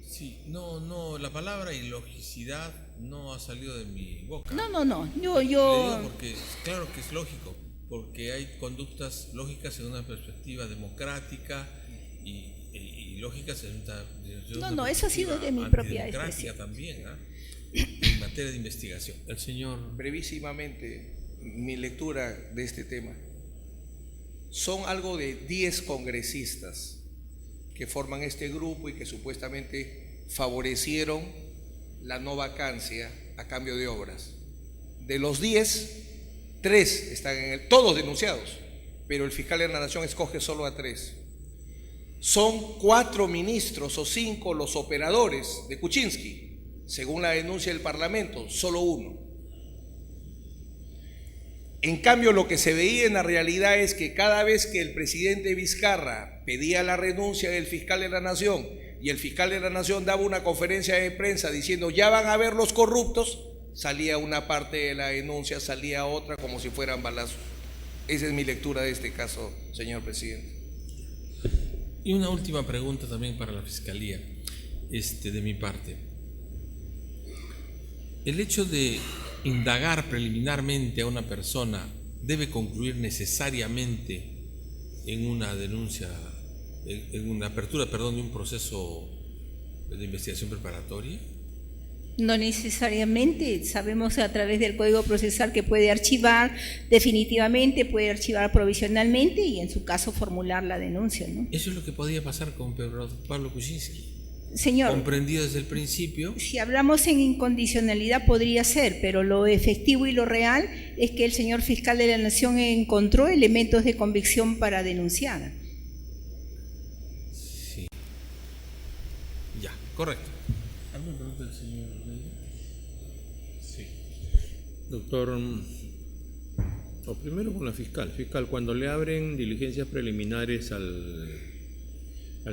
Sí, no, la palabra ilogicidad no ha salido de mi boca. No, yo Le digo porque claro que es lógico, porque hay conductas lógicas en una perspectiva democrática y lógicas en una eso ha sido de mi propia expresión también, en materia de investigación. El señor. Brevísimamente, mi lectura de este tema. Son algo de 10 congresistas que forman este grupo y que supuestamente favorecieron la no vacancia a cambio de obras. De los 10, 3 están todos denunciados, pero el fiscal de la Nación escoge solo a 3. Son 4 ministros o 5 los operadores de Kuczynski, según la denuncia del Parlamento, solo 1. En cambio, lo que se veía en la realidad es que cada vez que el presidente Vizcarra pedía la renuncia del fiscal de la Nación y el fiscal de la Nación daba una conferencia de prensa diciendo ya van a ver los corruptos, salía una parte de la denuncia, salía otra, como si fueran balazos. Esa es mi lectura de este caso, señor presidente. Y una última pregunta también para la Fiscalía, de mi parte. El hecho de indagar preliminarmente a una persona debe concluir necesariamente en una denuncia, en una apertura, perdón, de un proceso de investigación preparatoria? No necesariamente, sabemos a través del Código Procesal que puede archivar definitivamente, puede archivar provisionalmente y en su caso formular la denuncia, ¿no? Eso es lo que podía pasar con Pedro Pablo Kuczynski. Señor, Comprendido desde el principio. si hablamos en incondicionalidad podría ser, pero lo efectivo y lo real es que el señor fiscal de la Nación encontró elementos de convicción para denunciar. Sí. Ya, correcto. ¿Alguna pregunta del señor Reyes? Sí. Doctor, o primero con la fiscal. Fiscal, cuando le abren diligencias preliminares al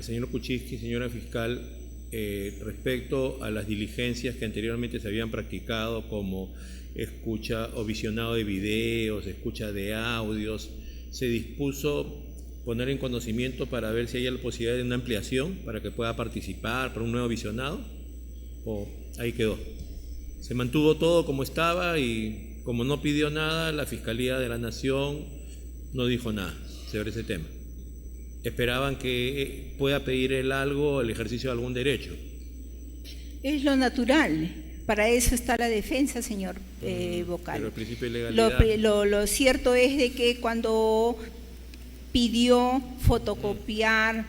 señor Kuczynski, señora fiscal, respecto a las diligencias que anteriormente se habían practicado, como escucha o visionado de videos, escucha de audios, ¿se dispuso poner en conocimiento para ver si hay la posibilidad de una ampliación para que pueda participar para un nuevo visionado? ¿O ahí quedó? Se mantuvo todo como estaba y como no pidió nada, la Fiscalía de la Nación no dijo nada sobre ese tema? ¿Esperaban que pueda pedir él algo, el ejercicio de algún derecho? Es lo natural, para eso está la defensa, señor vocal. Pero el principio de legalidad. Lo cierto es de que cuando pidió fotocopiar,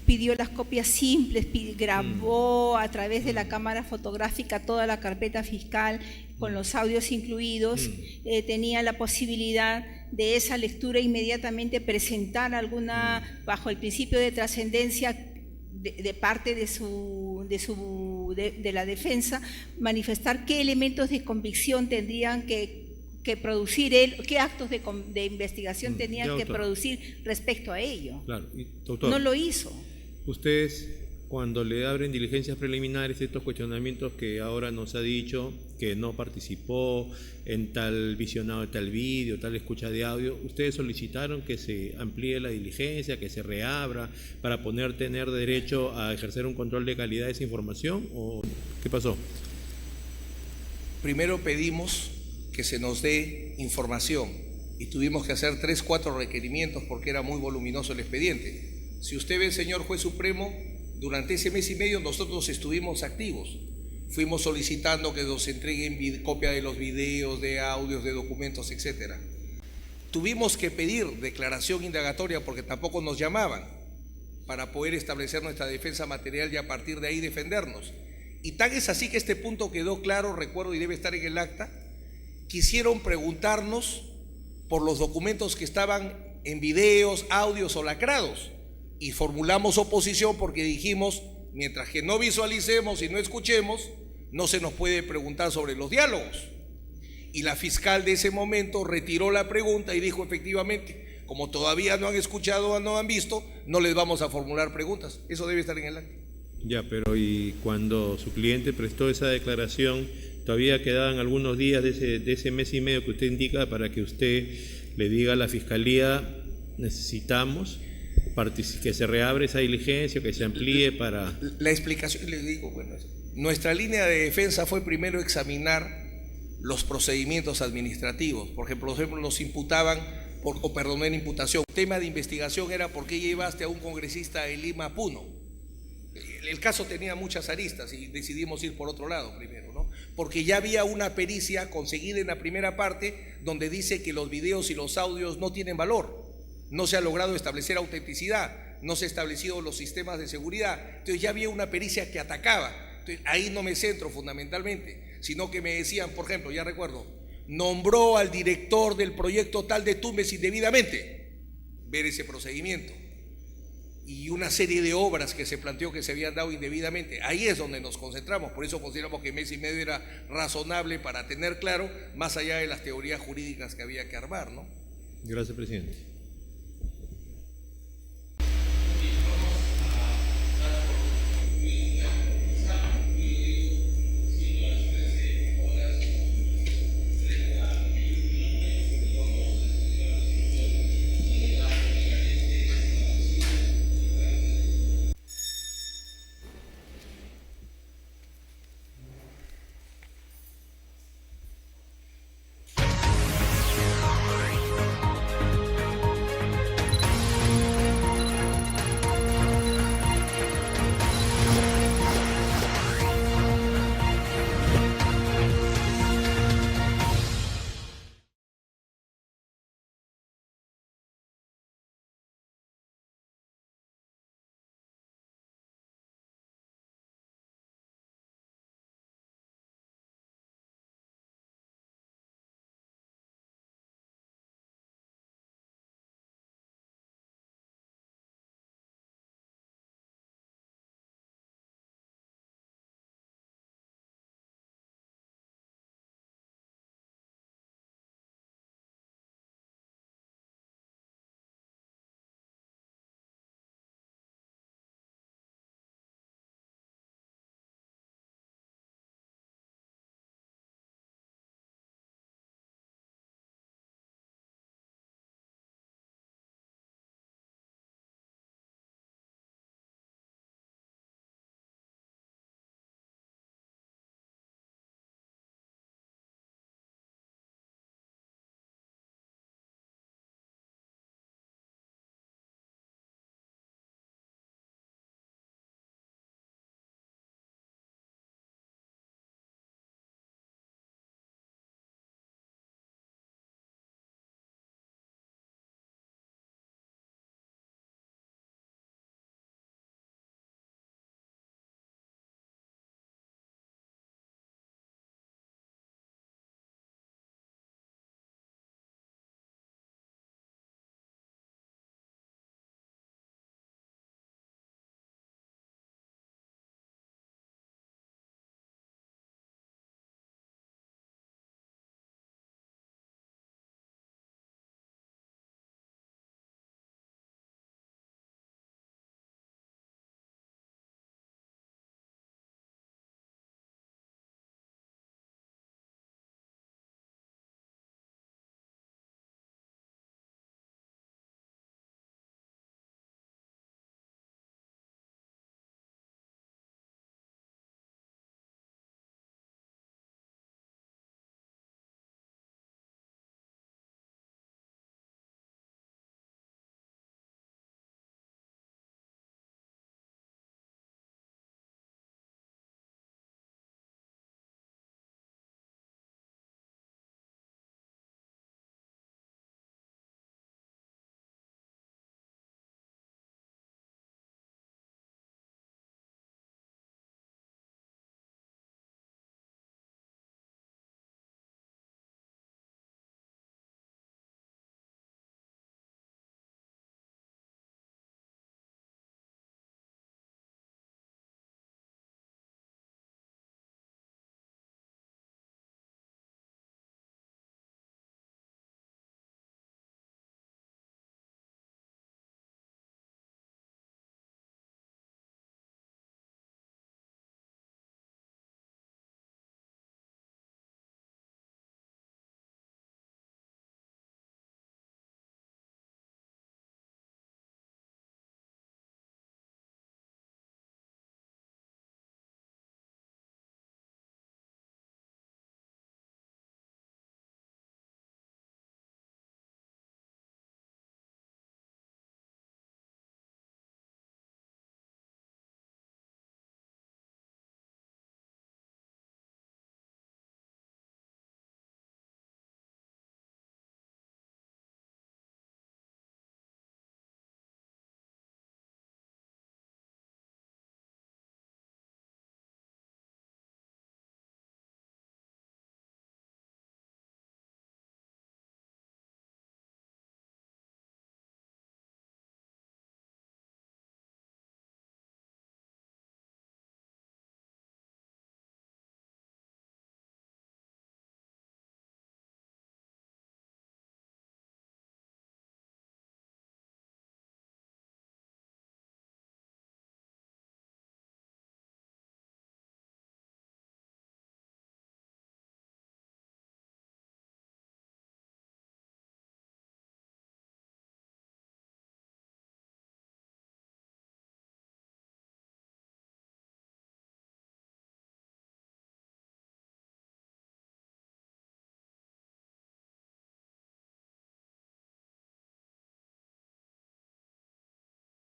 pidió las copias simples, grabó a través de la cámara fotográfica toda la carpeta fiscal con los audios incluidos, tenía la posibilidad de esa lectura inmediatamente presentar alguna, bajo el principio de trascendencia de parte de la defensa, manifestar qué elementos de convicción tendrían que producir él, qué actos de investigación tenían que producir respecto a ello. Claro. Y, doctor, no lo hizo. Ustedes, cuando le abren diligencias preliminares, estos cuestionamientos que ahora nos ha dicho, que no participó en tal visionado de tal vídeo, tal escucha de audio, ¿ustedes solicitaron que se amplíe la diligencia, que se reabra para tener derecho a ejercer un control de calidad de esa información? ¿O qué pasó? Primero pedimos que se nos dé información y tuvimos que hacer 3, 4 requerimientos porque era muy voluminoso el expediente. Si usted ve, señor juez supremo, durante ese mes y medio nosotros estuvimos activos. Fuimos solicitando que nos entreguen copia de los videos, de audios, de documentos, etc. Tuvimos que pedir declaración indagatoria porque tampoco nos llamaban para poder establecer nuestra defensa material y a partir de ahí defendernos. Y tan es así que este punto quedó claro, recuerdo, y debe estar en el acta. Quisieron preguntarnos por los documentos que estaban en videos, audios o lacrados. Y formulamos oposición porque dijimos, mientras que no visualicemos y no escuchemos, no se nos puede preguntar sobre los diálogos. Y la fiscal de ese momento retiró la pregunta y dijo, efectivamente, como todavía no han escuchado o no han visto, no les vamos a formular preguntas. Eso debe estar en el acta. Ya, pero y cuando su cliente prestó esa declaración, todavía quedaban algunos días de ese mes y medio que usted indica para que usted le diga a la Fiscalía, necesitamos que se reabre esa diligencia, que se amplíe para... La explicación, le digo, bueno, nuestra línea de defensa fue primero examinar los procedimientos administrativos. Por ejemplo, nos imputaban, no era imputación, el tema de investigación era por qué llevaste a un congresista de Lima Puno. El caso tenía muchas aristas y decidimos ir por otro lado primero, ¿no? Porque ya había una pericia conseguida en la primera parte donde dice que los videos y los audios no tienen valor. No se ha logrado establecer autenticidad, no se han establecido los sistemas de seguridad. Entonces ya había una pericia que atacaba. Entonces ahí no me centro fundamentalmente, sino que me decían, por ejemplo, ya recuerdo, nombró al director del proyecto tal de Tumbes indebidamente. Ver ese procedimiento. Y una serie de obras que se planteó que se habían dado indebidamente. Ahí es donde nos concentramos, por eso consideramos que mes y medio era razonable para tener claro, más allá de las teorías jurídicas que había que armar, ¿no? Gracias, presidente.